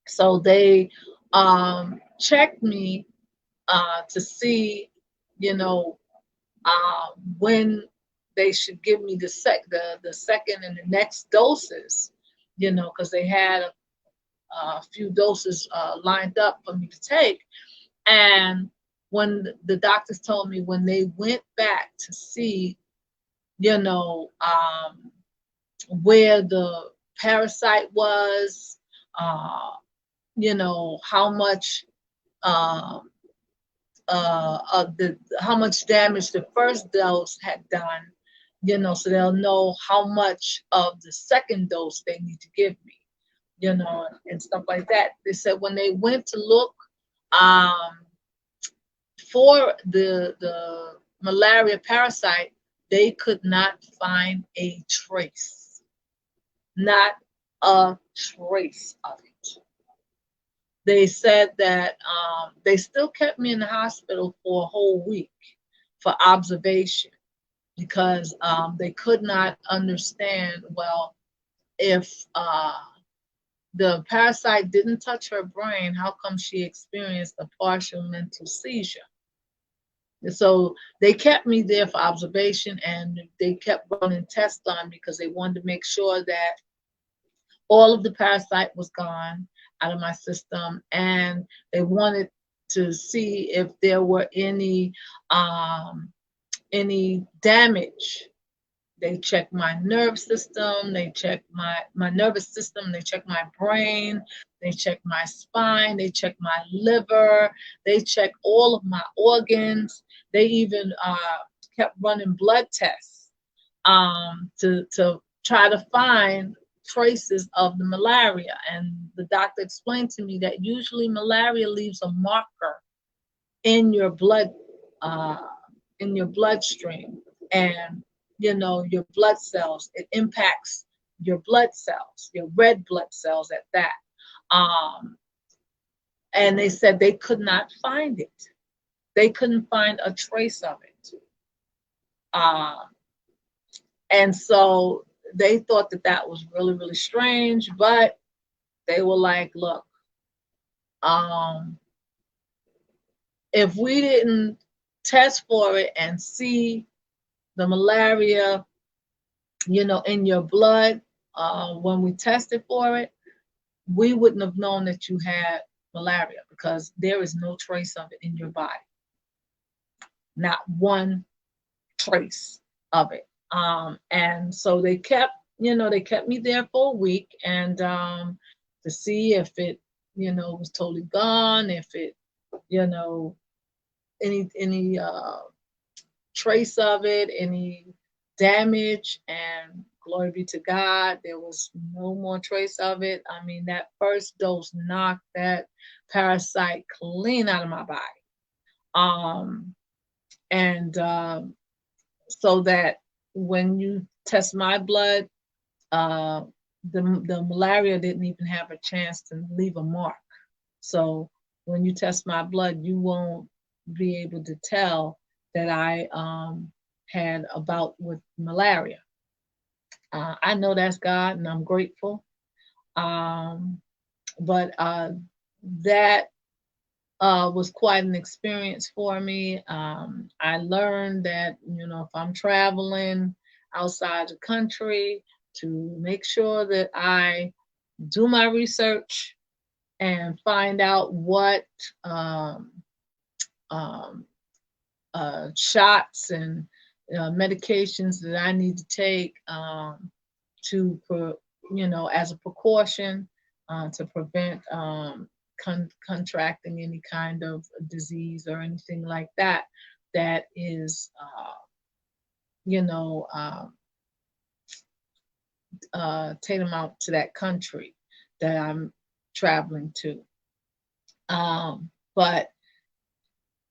So they checked me to see, you know, when they should give me the second and the next doses, because they had a few doses lined up for me to take. And when the doctors told me, when they went back to see, you know, where the parasite was, uh, how much um, how much damage the first dose had done, so they'll know how much of the second dose they need to give me, and stuff like that. They said when they went to look um, for the malaria parasite, they could not find a trace, not a trace of it. They said that they still kept me in the hospital for a whole week for observation because they could not understand, well, if the parasite didn't touch her brain, how come she experienced a partial mental seizure? So they kept me there for observation, and they kept running tests on me because they wanted to make sure that all of the parasite was gone out of my system, and they wanted to see if there were any damage. They checked my nerve system, they checked my nervous system, they checked my brain, they checked my spine, they checked my liver, they checked all of my organs. They even kept running blood tests to try to find traces of the malaria. And the doctor explained to me that usually malaria leaves a marker in your blood, uh, in your bloodstream, and your blood cells. It impacts your blood cells, your red blood cells at that. Um, and they said they could not find it. They couldn't find a trace of it. Uh, and so they thought that that was really, really strange, but they were like, look, um, if we didn't test for it and see the malaria, in your blood, when we tested for it, we wouldn't have known that you had malaria because there is no trace of it in your body. not one trace of it. And so they kept me there for a week, and to see if it, was totally gone, if it, you know, any trace of it, any damage, and glory be to God, there was no more trace of it. I mean, that first dose knocked that parasite clean out of my body. Um, and so that when you test my blood, uh, the malaria didn't even have a chance to leave a mark. So when you test my blood, you won't be able to tell that I had a bout with malaria. I know that's God, and I'm grateful. Um, but that was quite an experience for me. I learned that, if I'm traveling outside the country, to make sure that I do my research and find out what um, um, shots and medications that I need to take as a precaution to prevent contracting any kind of disease or anything like that that is, you know, uh, tantamount to that country that I'm traveling to. But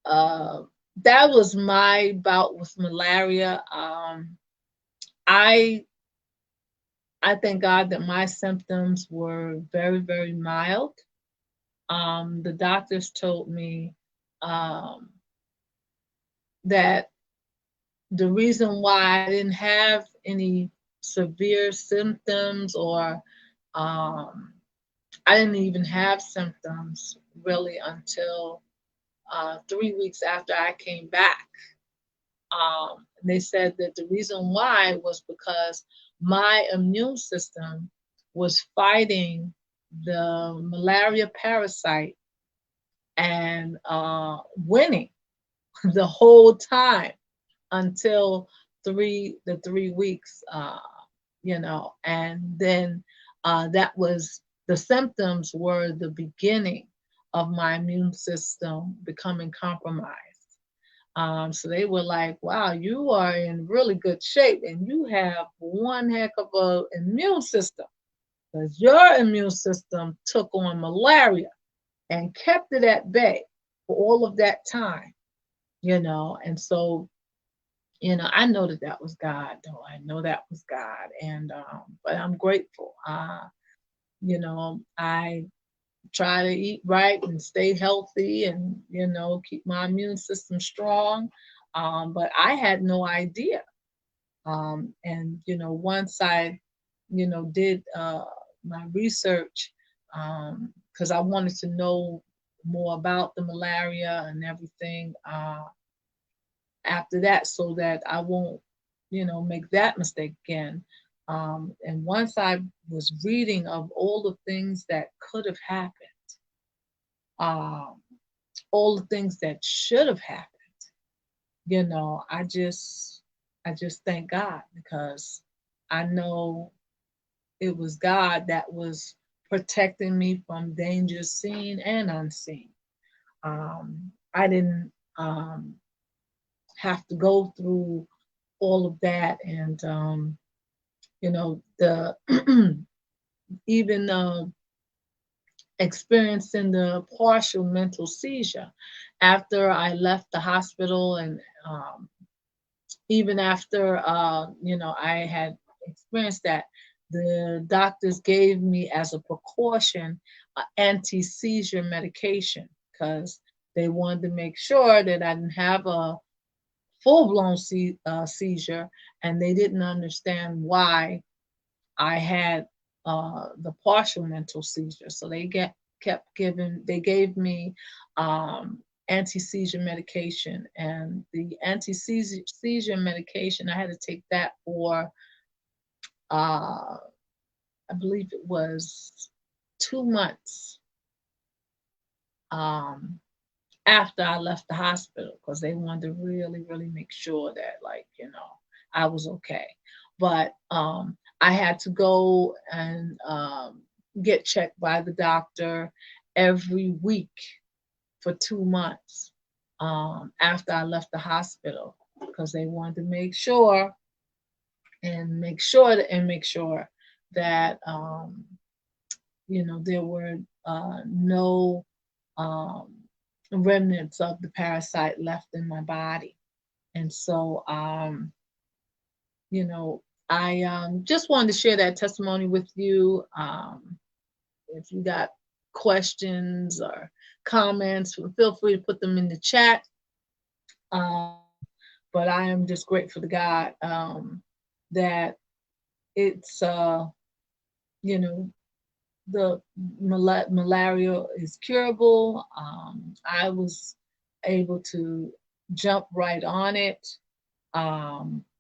uh, that was my bout with malaria. I I thank God that my symptoms were very, very mild. The doctors told me um, that the reason why I didn't have any severe symptoms, or um, I didn't even have symptoms really until 3 weeks after I came back. They said that the reason why was because my immune system was fighting the malaria parasite and winning the whole time until the 3 weeks, and then that was the symptoms were the beginning of my immune system becoming compromised. So they were like, wow, you are in really good shape, and you have one heck of a immune system, because your immune system took on malaria and kept it at bay for all of that time, and so, I know that that was God, though. I know that was God, and but I'm grateful. I try to eat right and stay healthy, and keep my immune system strong. But I had no idea. And once I did my research, because I wanted to know more about the malaria and everything after that, so that I won't make that mistake again. And once I was reading of all the things that could have happened, um, all the things that should have happened, I just thank God, because I know it was God that was protecting me from dangers seen and unseen. I didn't have to go through all of that, and the even experiencing the partial mental seizure after I left the hospital, and even after I had experienced that, the doctors gave me as a precaution anti-seizure medication, because they wanted to make sure that I didn't have a full-blown seizure, and they didn't understand why I had the partial mental seizure. So they gave me anti-seizure medication, and the anti-seizure medication, I had to take that for, uh, I believe it was 2 months um, after I left the hospital because they wanted to really, really make sure that, like, I was okay. But I had to go and get checked by the doctor every week for 2 months after I left the hospital because they wanted to make sure and make sure that there were no um, remnants of the parasite left in my body. And so, you know, I just wanted to share that testimony with you. If you got questions or comments, feel free to put them in the chat. Um, but I am just grateful to God that it's, you know, the malaria is curable. I was able to jump right on it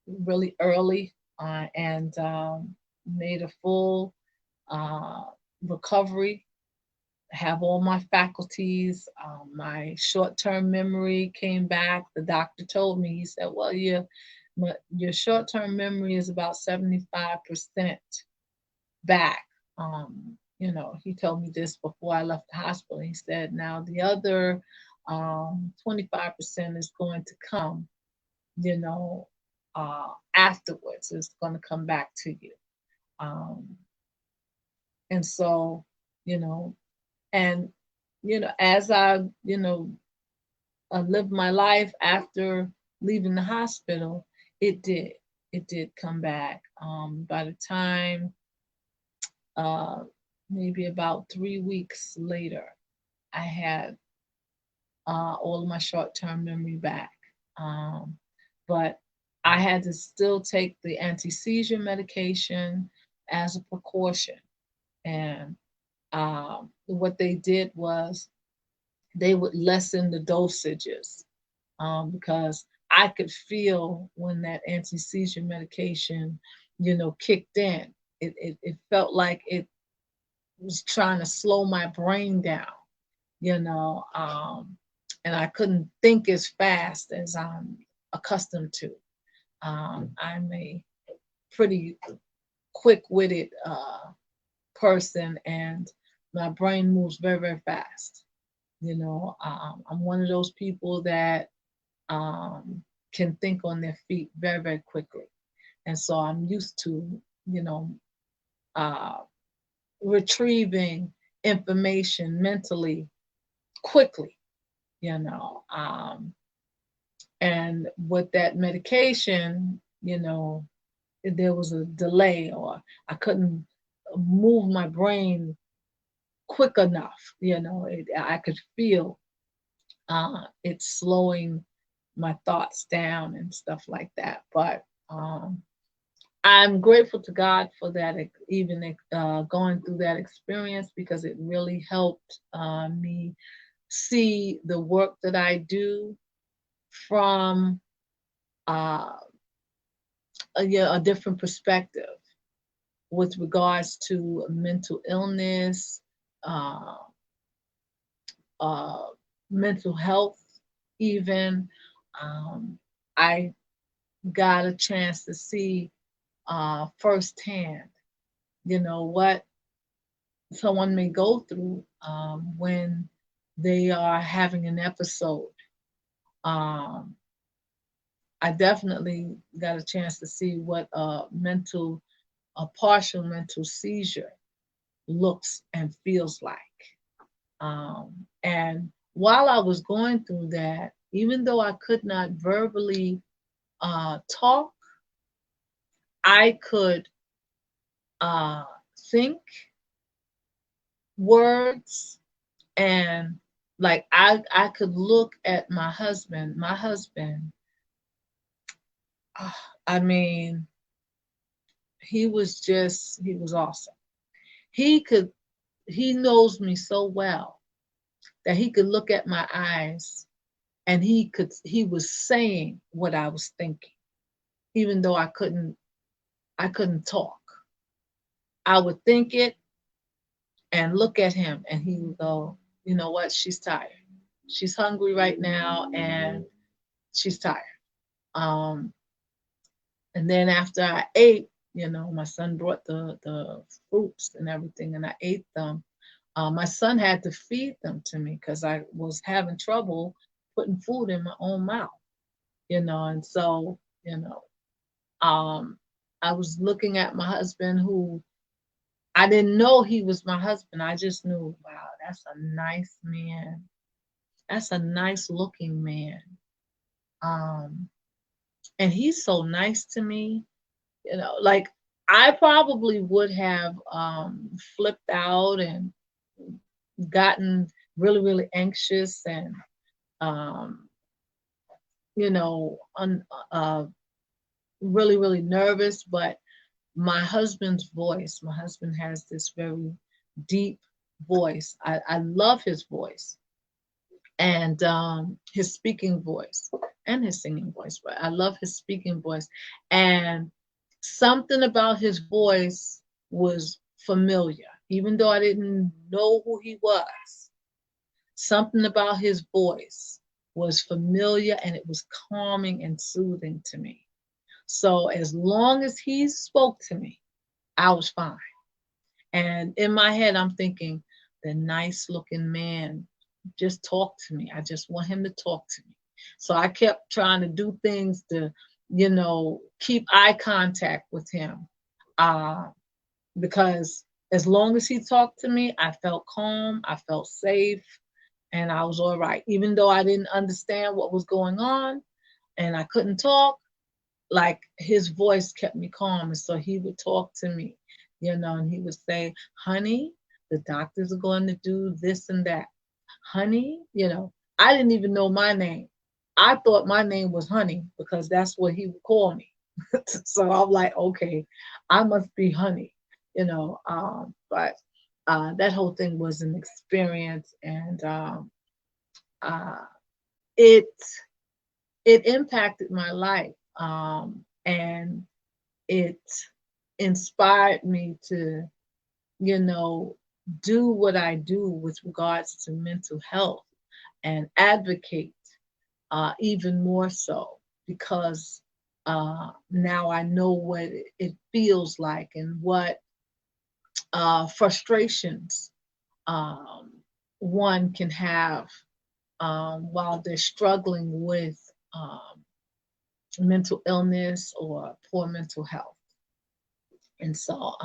really early and made a full uh, recovery. Have all my faculties. My short-term memory came back. The doctor told me, he said, "Well, your short-term memory is about 75% back." He told me this before I left the hospital. He said, "Now the other 25% is going to come, you know, afterwards. It's going to come back to you." Um, and so, you know, and as I, lived my life after leaving the hospital, it did, it did come back. By the time, uh, maybe about 3 weeks later, I had all of my short-term memory back. Um, but I had to still take the anti-seizure medication as a precaution. And what they did was they would lessen the dosages because I could feel when that anti-seizure medication, kicked in. It felt like it was trying to slow my brain down, you know, and I couldn't think as fast as I'm accustomed to. I'm a pretty quick-witted person, and my brain moves very, very fast. I'm one of those people that can think on their feet very, very quickly. And so I'm used to, you know, uh, retrieving information mentally quickly, you know. And with that medication, there was a delay, or I couldn't move my brain quick enough. I could feel it slowing my thoughts down and stuff like that. But I'm grateful to God for that, even going through that experience, because it really helped me see the work that I do from uh, a different perspective with regards to mental illness, uh, uh, mental health, even. I got a chance to see firsthand, what someone may go through when they are having an episode. Um, I definitely got a chance to see what a partial mental seizure looks and feels like. And while I was going through that, even though I could not verbally talk, I could uh, think words, and like I could look at my husband. My husband, uh, I mean, he was awesome. He could he knows me so well that he could look at my eyes, and he was saying what I was thinking, even though I couldn't talk. I would think it and look at him, and he would go, "You know what? She's tired." she's hungry right now and she's tired. Um, and then after I ate, my son brought the fruits and everything, and I ate them. My son had to feed them to me because I was having trouble putting food in my own mouth, and so, um, I was looking at my husband, who I didn't know he was my husband. I just knew, wow, that's a nice man. That's a nice looking man. Um, and he's so nice to me, like I probably would have flipped out and gotten really, really anxious and um, uh, really, really nervous. But my husband has this very deep voice. I love his voice and his speaking voice and his singing voice, but I love his speaking voice. And something about his voice was familiar, even though I didn't know who he was. Something about his voice was familiar and it was calming and soothing to me. So as long as he spoke to me, I was fine. And in my head, I'm thinking, the nice looking man, just talk to me. I just want him to talk to me. So I kept trying to do things to, keep eye contact with him. Uh, because as long as he talked to me, I felt calm, I felt safe, and I was all right. Even though I didn't understand what was going on and I couldn't talk, like his voice kept me calm. And so he would talk to me, and he would say, honey, the doctors are going to do this and that. Honey, I didn't even know my name. I thought my name was Honey because that's what he would call me. So I'm like, okay, I must be Honey, but that whole thing was an experience, and uh, it it impacted my life, and it inspired me to, you know, do what I do with regards to mental health and advocate even more so because now I know what it feels like and what frustrations um, one can have while they're struggling with um, mental illness or poor mental health. And so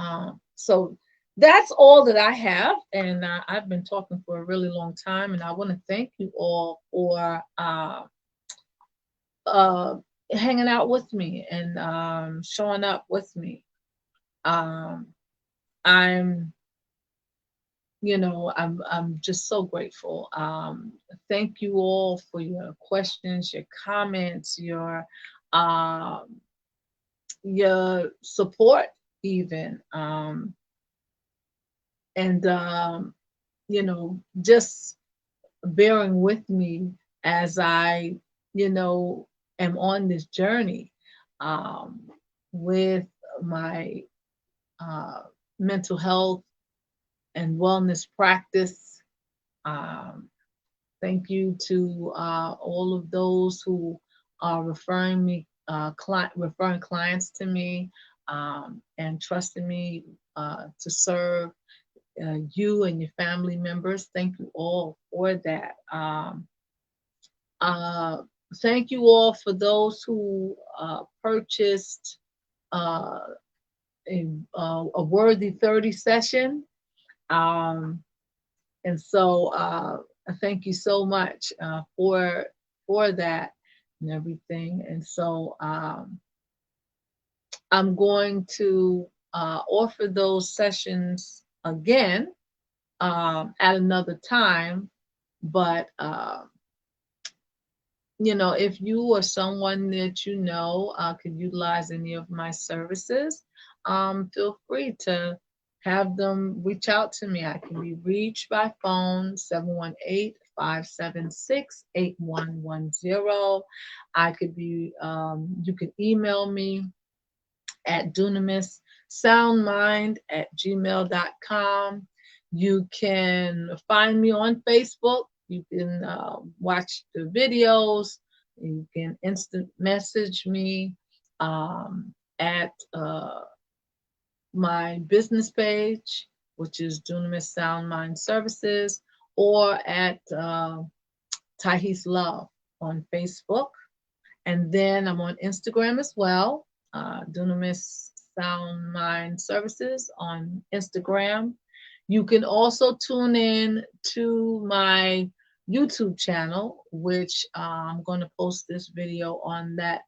that's all that I have. And I've been talking for a really long time. And I want to thank you all for uh, hanging out with me and showing up with me. Um, I'm, I'm just so grateful. Thank you all for your questions, your comments, um, your support, even. And just bearing with me as I am on this journey um, with my uh, mental health and wellness practice. um, Thank you to all of those who are referring clients to me, and trusting me to serve you and your family members. Thank you all for that. Uh, Thank you all for those who purchased uh, a worthy 30 session. Um, and so thank you so much for that and everything. And so I'm going to offer those sessions again at another time. But if you or someone that could utilize any of my services, feel free to have them reach out to me. I can be reached by phone 718-576-8110. I could be, you can email me at dunamissoundmind@gmail.com. You can find me on Facebook. You can watch the videos. You can instant message me at my business page, which is Dunamis Sound Mind Services, or at Tahis Love on Facebook. And then I'm on Instagram as well, Dunamis Sound Mind Services on Instagram. You can also tune in to my YouTube channel, which I'm going to post this video on that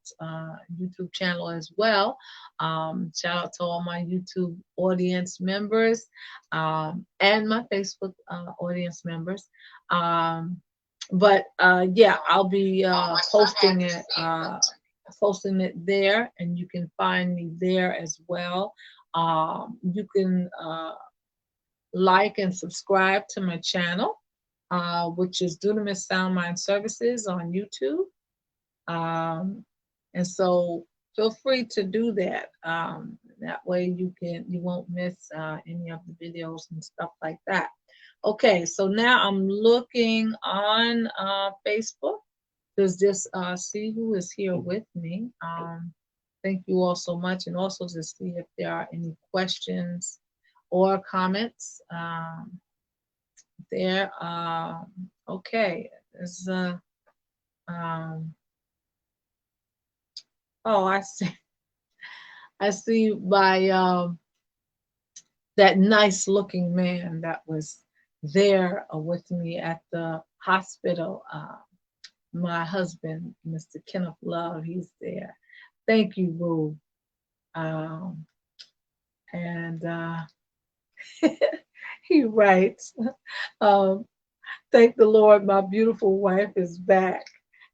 YouTube channel as well. Shout out to all my YouTube audience members and my Facebook audience members. But yeah, I'll be posting it there, and you can find me there as well. You can like and subscribe to my channel, which is Dunamis Sound Mind Services on YouTube. And so feel free to do that. That way you won't miss any of the videos and stuff like that. Okay, so now I'm looking on Facebook to just see who is here with me. Thank you all so much, and also to see if there are any questions or comments there. Okay, there's oh, I see by that nice looking man that was there with me at the hospital. My husband, Mr. Kenneth Love, he's there. Thank you, Boo. And he writes, thank the Lord, my beautiful wife is back.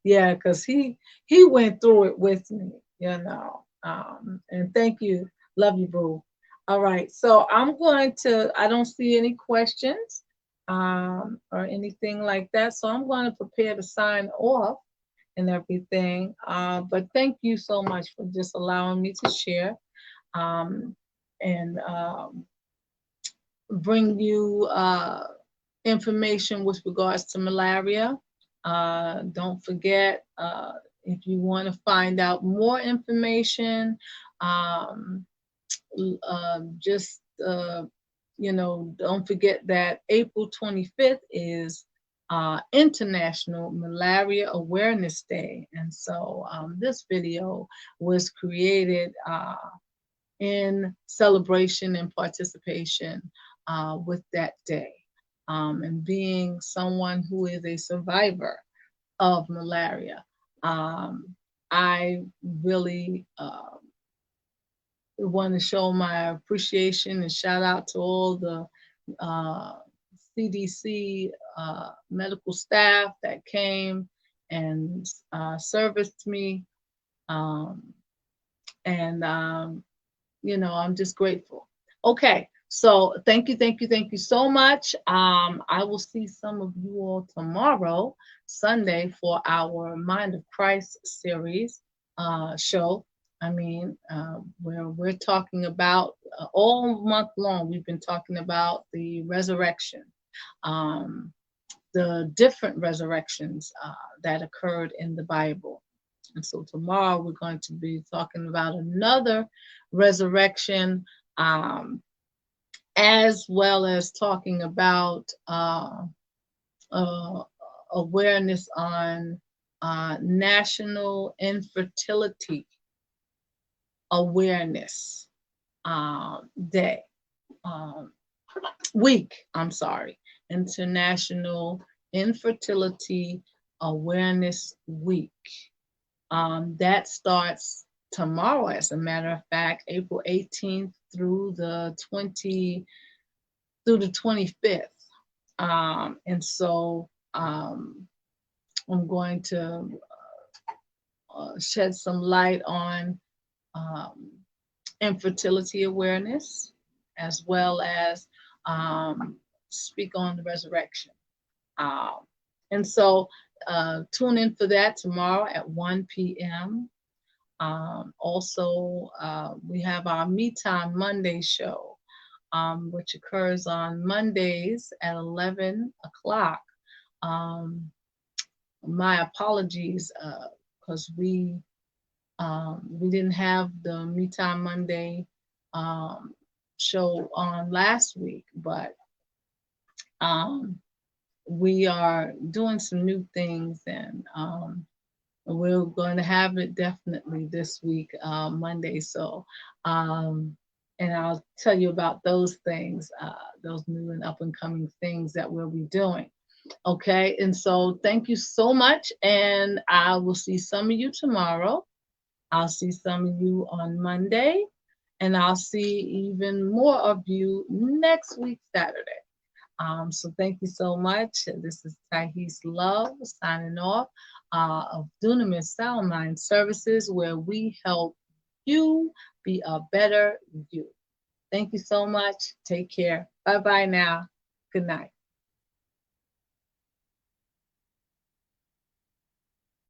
Yeah, because he went through it with me, you know. And thank you. Love you, Boo. All right. So I don't see any questions or anything like that. So I'm going to prepare to sign off and everything. But thank you so much for just allowing me to share and bring you information with regards to malaria. Don't forget, if you want to find out more information, just don't forget that April 25th is International Malaria Awareness Day. And so this video was created in celebration and participation with that day. And being someone who is a survivor of malaria, I really want to show my appreciation and shout out to all the CDC medical staff that came and serviced me. And I'm just grateful. Okay, so thank you so much. I will see some of you all tomorrow, Sunday, for our Mind of Christ series show. Where we're talking about all month long, we've been talking about the resurrection, the different resurrections that occurred in the Bible. And so tomorrow we're going to be talking about another resurrection, as well as talking about awareness on National Infertility Awareness Day, week, International Infertility Awareness Week. That starts tomorrow, as a matter of fact, April 18th through the 25th. And so I'm going to shed some light on infertility awareness, as well as speak on the resurrection. And so tune in for that tomorrow at 1 p.m. Also, we have our Me Time Monday show, which occurs on Mondays at 11 o'clock. My apologies, because we didn't have the Me Time Monday um, show on last week, but um, we are doing some new things, and we're going to have it definitely this week, Monday. So, um, and I'll tell you about those things, those new and up and coming things that we'll be doing. Okay, and so thank you so much, and I will see some of you tomorrow. I'll see some of you on Monday, and I'll see even more of you next week, Saturday. So thank you so much. This is Thais Love signing off of Dunamis Sound Mind Services, where we help you be a better you. Thank you so much. Take care. Bye bye now. Good night.